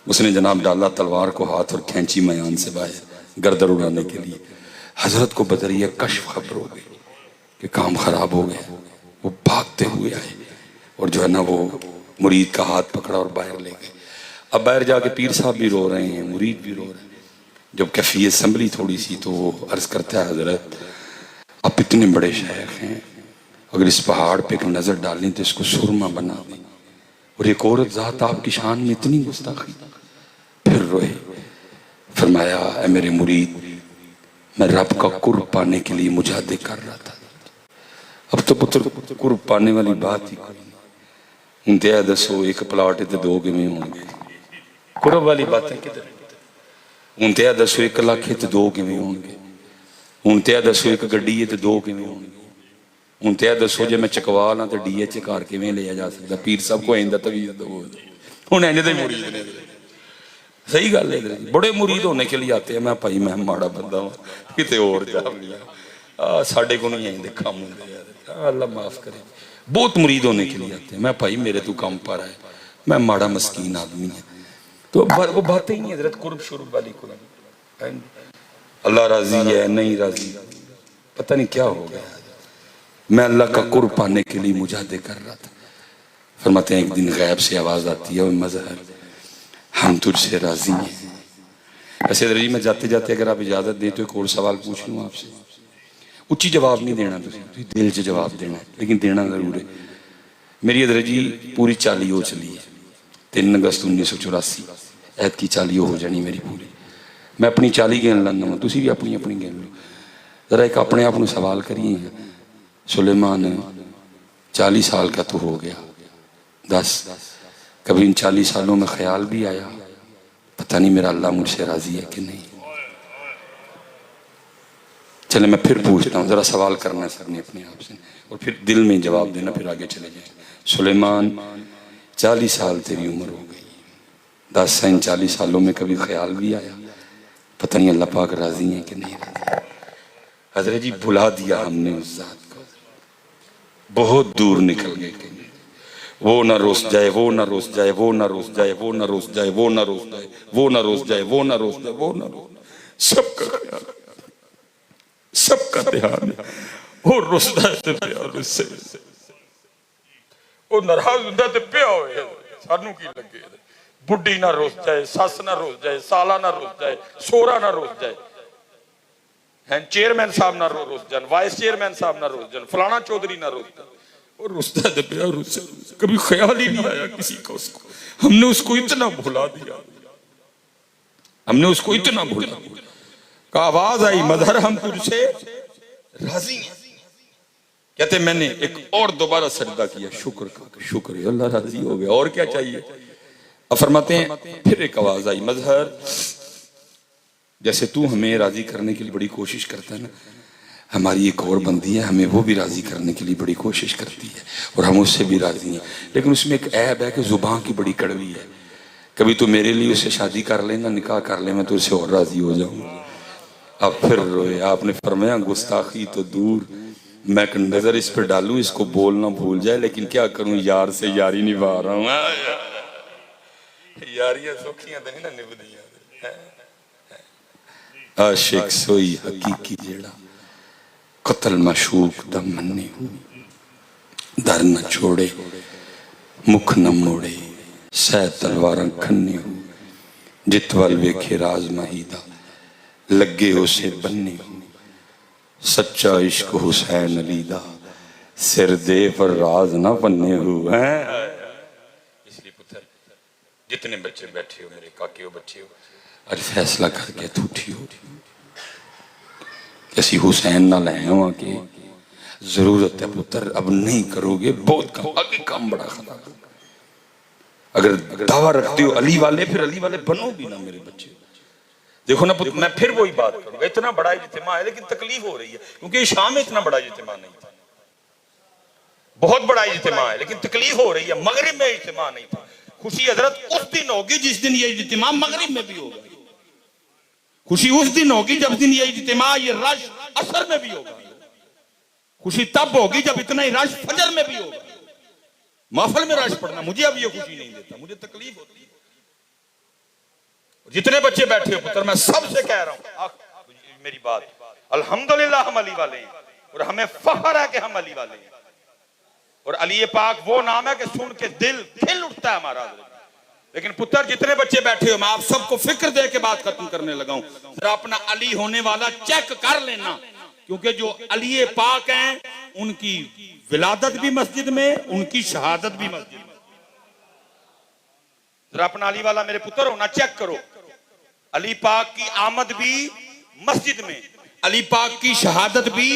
उसने जनाब डाला तलवार को हाथ और खींची मैदान से बाहर गर्दन उड़ाने के लिए। हज़रत को बदरिया कश्फ खबर हो गई कि काम खराब हो गया। वो भागते हुए आए और जो है ना वो मुरीद का हाथ पकड़ा और बाहर ले गए। अब बाहर जाके पीर साहब भी रो रहे हैं, मुरीद भी रो रहे हैं। जब कैफियत संभली थोड़ी सी तो वो अर्ज करता है, हज़रत आप इतने बड़े शेख हैं, अगर इस पहाड़ पे एक नज़र डालें तो इसको सुरमा बना दें, और एक औरत ज़ात आपकी शान में इतनी गुस्ताखी। फिर रोए, फरमाया ऐ मेरे मुरीद, मैं रब का कुर्ब पाने के लिए मुजाहिदे कर रहा था। अब तो पुत्र कुर्ब पाने वाली बात ही कोई नहीं। हूं तो दसो एक प्लाट ते 2 किवें होणगे? कुर्ब वाली बातें किधर? हूं तो दसो 1 लाख ते 2 किवें होणगे? हूं तो दसो एक गड्डी है तो 2 किवें होणगे? हूं तो दसो जे मैं चकवा ला तो DH घर किवें लिया जा सकता? पीर साहब को आइंदा तवीज़ दो। हुण इंज दे मुरीद ने, सही गल है, बड़े मुरीद होने के लिए आते हैं। मैं भाई मैं माड़ा बंदा हूँ, किते और जा लिया, साढ़े को नहीं आइंदे काम होंदे, अल्लाह माफ करे। बहुत मुरीद होने के लिए आते हैं। मैं भाई मेरे तू काम पर है, मैं माड़ा मस्कीन आदमी है। तो वो बातें ही नहीं हज़रत कुर्ब शुरूब वाली को, अल्लाह राजी है नहीं राजी पता नहीं क्या हो गया। मैं अल्लाह का कुर्ब पाने के लिए मुजाहिदे कर रहा था। फरमाते हैं एक दिन गैब से आवाज़ आती है, मज़हर हम तुझसे राजी हैं। ऐसे दरजी मैं जाते जाते अगर आप इजाज़त दें तो एक और सवाल पूछ लूँ आपसे। उच्ची जवाब नहीं देना, तुझे दिल से जवाब देना है, लेकिन देना ज़रूर है। मेरी दरजी पूरी 40 हो चली है, 3 अगस्त 1984 ऐत की 40 हो जानी मेरी पूरी। मैं अपनी 40 गिन लैना वा, तुसी भी अपनी अपनी गिन लो। ज़रा एक अपने आप को सवाल करिए, सुलेमान 40 साल का तो हो गया, 10 कभी इन 40 सालों में ख्याल भी आया पता नहीं मेरा अल्लाह मुझसे राजी है कि नहीं? चले मैं फिर पूछता हूँ, जरा सवाल करना है सर ने अपने आप से और फिर दिल में जवाब देना, फिर आगे चले जाए। सुलेमान 40 साल तेरी उम्र हो गई, 10 इन 40 सालों में कभी ख्याल भी आया पता नहीं अल्लाह पाक राजी है कि नहीं राजी? हजरत जी भुला दिया हमने उस जात को, बहुत दूर निकल गए। वो ना रोस जाए, वो ना रोस जाए, वो ना रोस जाए, वो ना रोस जाए, वो ना रोस जाए, वो ना रोस जाए, वो ना रोस जाए, वो ना रोस, सबका ख्याल, सबका ध्यान वो रुसदा ते प्यार उससे वो नाराज हुंदा ते पिया होए सानू की लगे। बुढ़ी ना रोस जाए, सस ना रोस जाए, साला ना रोस जाए, सोरा ना रोस जाए, हैं चेयरमैन साहब ना रोस जाए, वाइस चेयरमैन साहब ना रोस जाए, फलाना चौधरी ना रोस जाए, और रुसदा ते प्यार उससे कभी ख्याल ही नहीं आया किसी का उसको। हमने उसको इतना भुला दिया, हमने उसको इतना भुला दिया का आवाज आई मदहर हम तुझसे राजी हैं। कहते मैंने एक और दोबारा सजदा किया, शुक्र का शुक्र अल्लाह राजी हो गया, और क्या चाहिए। अब फरमाते हैं फिर एक आवाज आई मजहर जैसे तू हमें राजी करने के लिए बड़ी कोशिश करता है ना, हमारी एक और बंदी है हमें वो भी राजी करने के लिए बड़ी कोशिश करती है और हम उससे भी राजी हैं, लेकिन उसमें एक ऐब है कि जुबान की बड़ी कड़वी है। कभी तो मेरे लिए उससे शादी कर लेना, निकाह कर ले, मैं तो उससे और राजी हो जाऊंगा। अब फिर रोए। आपने फरमाया गुस्ताखी तो दूर, मैं एक नजर इस पर डालूं इसको बोलना भूल जाए, लेकिन क्या करूं यार से यारी निभा रहा हूं। यारियां सौखियां तो नहीं ना निभदियां। आशिक सोई हकीकी जेड़ा कतल मशूक दा मन्ने हूं, दर न छोड़े मुख न मोड़े, सह तलवारां खन्ने हूं, जित वल वेखे राज माहीदा लगे उसे बनने हूं, सच्चा इश्क हुसैन अली दा सिर दे पर राज ना बनने हुए। इसलिए पुत्र जितने बच्चे बैठे हो मेरे काके हो बच्चे हो, अरे फैसला करके तू उठी हो कि हुसैन ना ले आवा के जरूरत है पुत्र, अब नहीं करोगे बहुत कम, आगे काम बड़ा खतरा। अगर दावा रखते हो अली वाले, फिर अली वाले बनो भी ना मेरे बच्चे। देखो ना पुत्र, मैं फिर वही बात करूंगा, इतना बड़ा इज्तिमा है लेकिन तकलीफ हो रही है क्योंकि शाम में इतना बड़ा इज्तिमा नहीं था, बहुत बड़ा इज्तिमा है लेकिन तकलीफ हो रही है। मगरिब में इज्तिमा नहीं था, खुशी हजरत उस दिन होगी जिस दिन ये इज्तिमा मगरिब में भी होगा, खुशी उस दिन होगी जब दिन ये इज्तिमा ये रश असर में भी होगा, खुशी तब होगी जब इतना ही रश फजर में भी होगा। महफिल में रश पड़ना मुझे अब ये खुशी नहीं देता, मुझे तकलीफ होती है। जितने बच्चे बैठे हो पुत्र, मैं सबसे कह रहा हूं मेरी बात, अल्हम्दुलिल्लाह हम अली वाले हैं और हमें फख्र है कि हम अली वाले हैं, और अली पाक वो नाम है कि सुन के दिल खिल उठता है हमारा। लेकिन पुत्र जितने बच्चे बैठे हो, मैं आप सबको फिक्र दे के बात खत्म करने लगा हूं, जरा अपना अली होने वाला चेक कर लेना, क्योंकि जो अली पाक हैं उनकी विलादत भी मस्जिद में, उनकी शहादत भी मस्जिद में। जरा अपना अली वाला मेरे पुत्र होना चेक करो। अली पाक की आमद भी मस्जिद में, अली पाक की शहादत भी,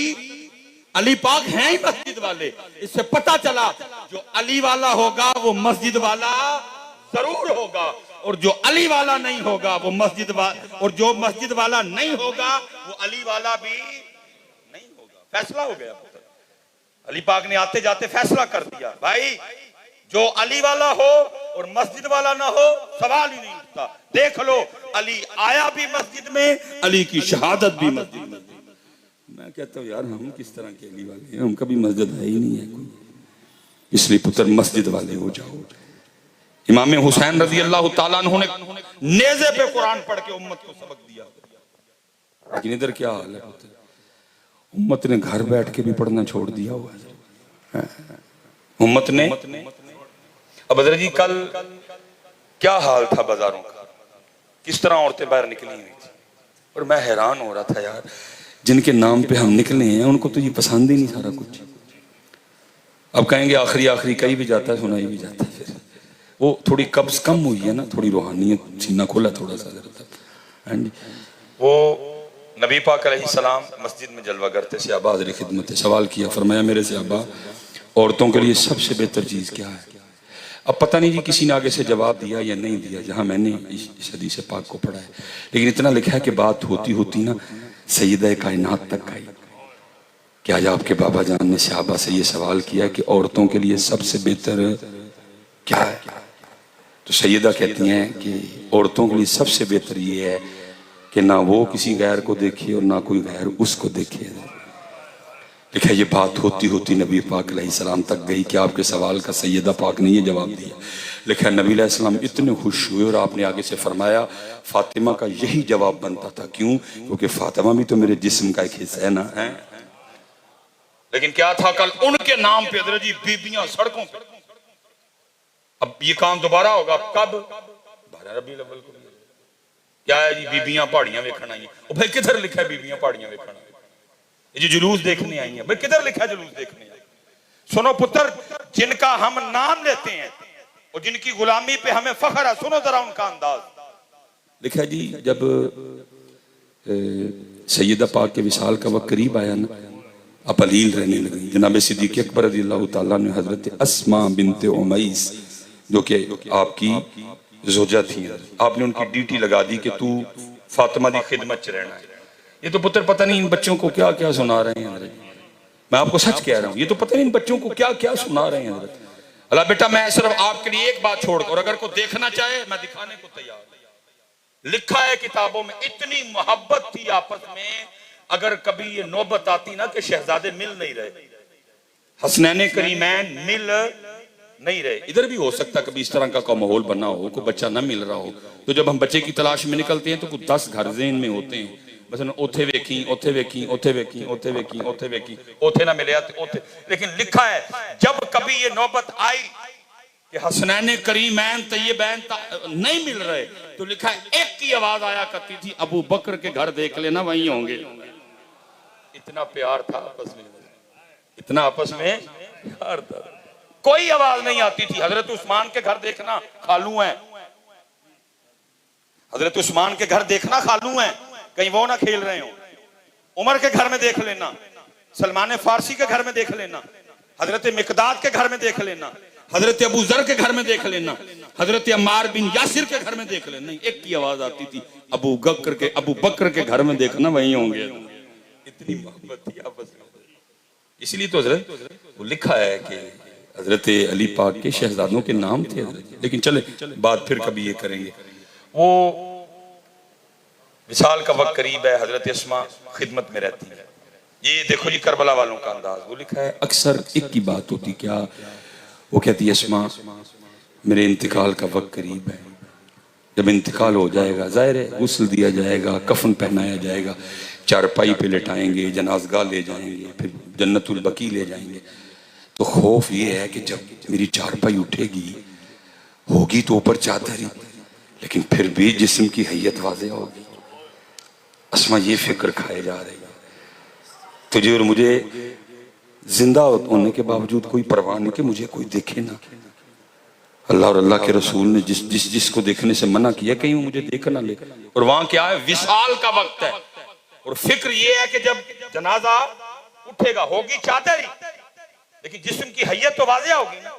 अली पाक हैं ही मस्जिद वाले। इससे पता चला जो अली वाला होगा वो मस्जिद वाला जरूर होगा, और जो अली वाला नहीं होगा वो मस्जिद वाला, और जो मस्जिद वाला नहीं होगा वो अली वाला भी नहीं होगा। फैसला हो गया पुत्र, अली पाक ने आते जाते फैसला कर दिया, भाई जो अली वाला हो और मस्जिद वाला ना हो सवाल ही नहीं उठता। देख लो अली आया भी मस्जिद में, अली की शहादत भी मस्जिद में। मैं कहता हूँ यार हम किस तरह के अली वाले हैं, हम कभी मस्जिद है ही नहीं है कोई, इसलिए पुत्र मस्जिद वाले हो जाओ। इमाम हुसैन रजी अल्लाह ताला अन्हु ने नेज़े पे कुरान पढ़ के उम्मत को सबक दिया, लेकिन इधर क्या हाल है पुत्र, उम्मत ने घर बैठ के भी पढ़ना छोड़ दिया हुआ है। उम्मत ने अब हज़रत जी कल क्या हाल था बाजारों का, किस तरह औरतें बाहर निकली हुई थी, और मैं हैरान हो रहा था यार जिनके नाम पे हम निकले हैं उनको तो ये पसंद ही नहीं सारा कुछ। अब कहेंगे आखिरी आखिरी कहीं भी जाता है सुनाई भी जाता है, फिर वो थोड़ी कब्ज कम हुई है ना, थोड़ी रूहानियत सीना खोला थोड़ा सा जरा। वो नबी पाक अलैहिस्सलाम मस्जिद में जलवा करते से आबा हज़रत खिदमत है, सवाल किया, फरमाया मेरे से आबा औरतों के लिए सबसे बेहतर चीज़ क्या है। अब पता नहीं जी किसी ने आगे से जवाब दिया या नहीं दिया, जहाँ मैंने इस हदीस पाक को पढ़ा है, लेकिन इतना लिखा है कि बात होती होती ना सैयदा कायनात तक आई कि आज आपके बाबा जान ने सहाबा से ये सवाल किया कि औरतों के लिए सबसे बेहतर क्या है? तो सैयदा कहती हैं कि औरतों के लिए सबसे बेहतर ये है कि ना वो किसी गैर को देखे और ना कोई गैर उसको देखे। लिखा ये बात होती होती नबी पाक अलैहिस्सलाम तक गई कि आपके सवाल का सैयदा पाक ने ये जवाब दिया। लिखा नबी अलैहिस्सलाम इतने खुश हुए और आपने आगे से फरमाया फातिमा का यही जवाब बनता था। क्यों? क्योंकि फातिमा भी तो मेरे जिस्म का एक हिस्सा है ना है। लेकिन क्या था, कल उनके नाम पे हज़रत जी बीबियां सड़कों पे। अब ये काम दोबारा होगा कब? 12 रबीउल अव्वल को। क्या है जी, बीबियां पहाड़ियां वेखण आई। ओ भाई किधर लिखा है बीबियां पहाड़ियां वेखण? ये जो जुलूस देखने आई है, भाई किधर लिखा है जुलूस देखने आई? सुनो पुत्र, जिनका हम नाम लेते हैं और जिनकी गुलामी पे हमें फख्र है, सुनो जरा उनका अंदाज। लिखा जी जब सैयदा पाक के विसाल का वक्त करीब आया ना, अब अलील रहने लगी। जनाब सिद्दीक़ अकबर रज़ियल्लाहु ताला ने हजरत अस्मा बिनते उमैस जो कि आपकी ज़ौजा थी, आपने उनकी ड्यूटी लगा दी कि तू फातिमा की खिदमत च रहना है। ये तो पुत्र पता नहीं इन बच्चों को क्या क्या सुना रहे हैं। मैं आपको सच कह रहा हूँ, ये तो पता नहीं इन बच्चों को क्या क्या सुना रहे हैं। अल्लाह बेटा मैं सिर्फ आपके लिए एक बात छोड़कर, अगर कोई देखना चाहे मैं दिखाने को तैयार। लिखा है किताबों में, इतनी मोहब्बत थी आपस में, अगर कभी ये नौबत आती ना कि शहजादे मिल नहीं रहे, हसनैन करीमैन मिल नहीं रहे। इधर भी हो सकता कभी इस तरह का माहौल बना हो, कोई बच्चा ना मिल रहा हो, तो जब हम बच्चे की तलाश में निकलते हैं तो कुछ 10 घर ज़हन में होते हैं। बस ओथे वेखी, ओथे वेखी, ओथे वेखी, ओथे वेखी, ओथे वेखी, ओथे ना मिले ओथे। लेकिन लिखा है जब कभी ये नौबत आई कि हसनैन करीमैन तय्यबैन नहीं मिल रहे, तो लिखा है एक की आवाज आया करती थी, अबू बकर के घर देख लेना वहीं होंगे। इतना प्यार था आपस में, इतना आपस में प्यार था। कोई आवाज नहीं आती थी। हजरत उस्मान के घर देखना खालू है, हजरत उस्मान के घर देखना खालू है, कहीं वो ना खेल रहे हो। उमर के घर में देख लेना, सलमान फारसी के घर में देख लेना, हजरत मिकदाद के घर में देख लेना, हजरत अबू जर के घर में देख लेना, हजरत अम्मार बिन यासिर के घर में देख लेना। नहीं, एक की आवाज आती थी, अबू बकर के घर में देखना वहीं होंगे। इतनी मोहब्बत थी आपस में। इसलिए तो हजरत वो लिखा है कि हजरत अली पाक के शहजादों के नाम थे। लेकिन चले बात फिर कभी ये करेंगे। वो विसाल का वक्त करीब है, हजरत अस्मा खिदमत में रहती है। ये देखो जी करबला वालों का अंदाज। वो लिखा है अक्सर एक की बात होती, क्या वो कहती है अस्मा मेरे इंतकाल का वक्त करीब है, जब इंतकाल हो जाएगा जाहिर है गुस्ल दिया जाएगा, कफन पहनाया जाएगा, चारपाई पे लेटाएंगे, जनाजगाह ले जाएंगे, फिर जन्नतुल बकी ले जाएंगे। तो खौफ ये है कि जब मेरी चारपाई उठेगी होगी तो ऊपर चादर ही, लेकिन फिर भी जिस्म की हैयत वाज़े होगी। अस्मा ये फिक्र खाए जा रही है, तुझे और मुझे जिंदा होने के बावजूद कोई परवाह नहीं कि मुझे कोई देखे ना। अल्लाह और अल्लाह के रसूल ने जिसको देखने से मना किया कहीं वो मुझे देख ना ले। और वहां क्या है, विसाल का वक्त है, और फिक्र ये है कि जब जनाजा उठेगा होगी चादर ही, लेकिन जिस्म की हैयत तो वाज़े होगी ना।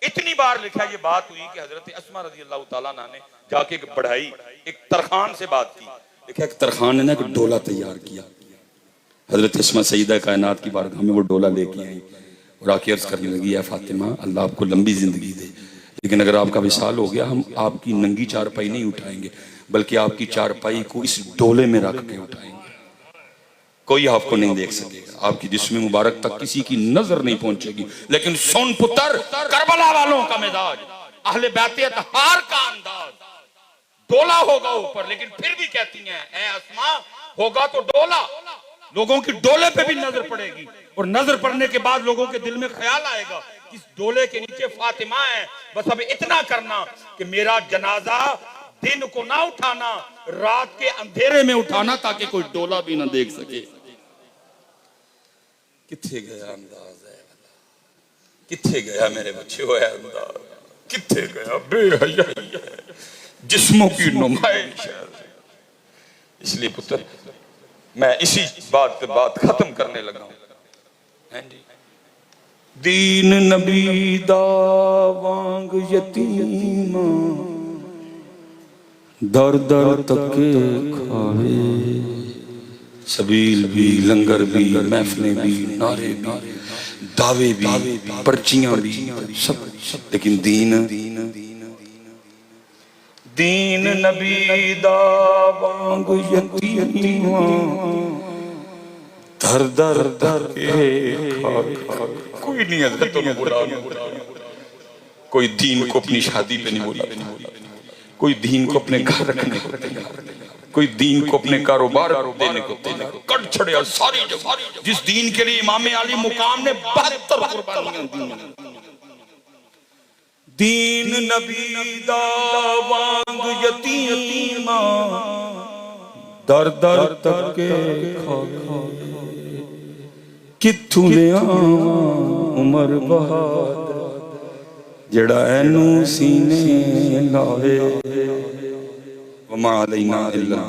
इतनी बार लिखा ये बात हुई कि हजरत अस्मा रज़ियल्लाहु ताला अन्हा ने जाके एक बढ़ाई एक तरखान से बात की। देखा एक तरखान ने ना एक डोला तैयार किया, हजरत अस्मा सईदा कायनात की बारगाह में वो डोला लेके आई और आके अर्ज करने लगी, है फातिमा अल्लाह आपको लंबी जिंदगी दे, लेकिन अगर आपका विसाल हो गया हम आपकी नंगी चारपाई नहीं उठाएंगे, बल्कि आपकी चारपाई को इस डोले में रख के उठाएंगे। कोई आपको नहीं देख सकेगा, आपकी जिस्म मुबारक तक किसी की नजर नहीं पहुंचेगी। लेकिन सुन पुत्र, करबला वालों का मिजाज, अहले बैत अतहार का अंदाज, डोला होगा ऊपर, लेकिन फिर भी कहती हैं ऐ अस्मा होगा तो डोला, लोगों की डोले पे भी नजर पड़ेगी, और नजर पड़ने के बाद लोगों के दिल में ख्याल आएगा इस डोले के नीचे फातिमा है। बस अब इतना करना कि मेरा जनाजा दिन को ना उठाना, रात के अंधेरे में उठाना, ताकि कोई डोला भी ना देख सके। किथे गया अंदाज है, किथे गया मेरे बच्चे हो अंदाज, किथे गया बेहयाई है, जिस्मों की नुमाइश है। इसलिए पुत्र मैं इसी बात पे बात खत्म करने लगा हूं। दीन नबी दा वांग यतीमा दर दर तके खावे, सबील भी, लंगर भी, महफिलें भी, नारे भी, दावे भी, पर्चियां भी, सब। लेकिन दीन नबी दा वांग यतीमां दर दर दर के कोई नहीं हजरत ने बोला, कोई दीन को अपनी शादी पे नहीं बोला, कोई दीन को अपने घर रखने को तैयार, कोई दीन को अपने कारोबार देने को तैयार। कट छड़े सारी जगह जिस दीन के लिए इमाम अली मुकाम ने 72 कुर्बानियां दी। दीन नबी दा वांग यतीमा दर दर तक के किथों लिया उमर बहादुर जड़ा एनू सीने लावे वमा अलैना इल्ला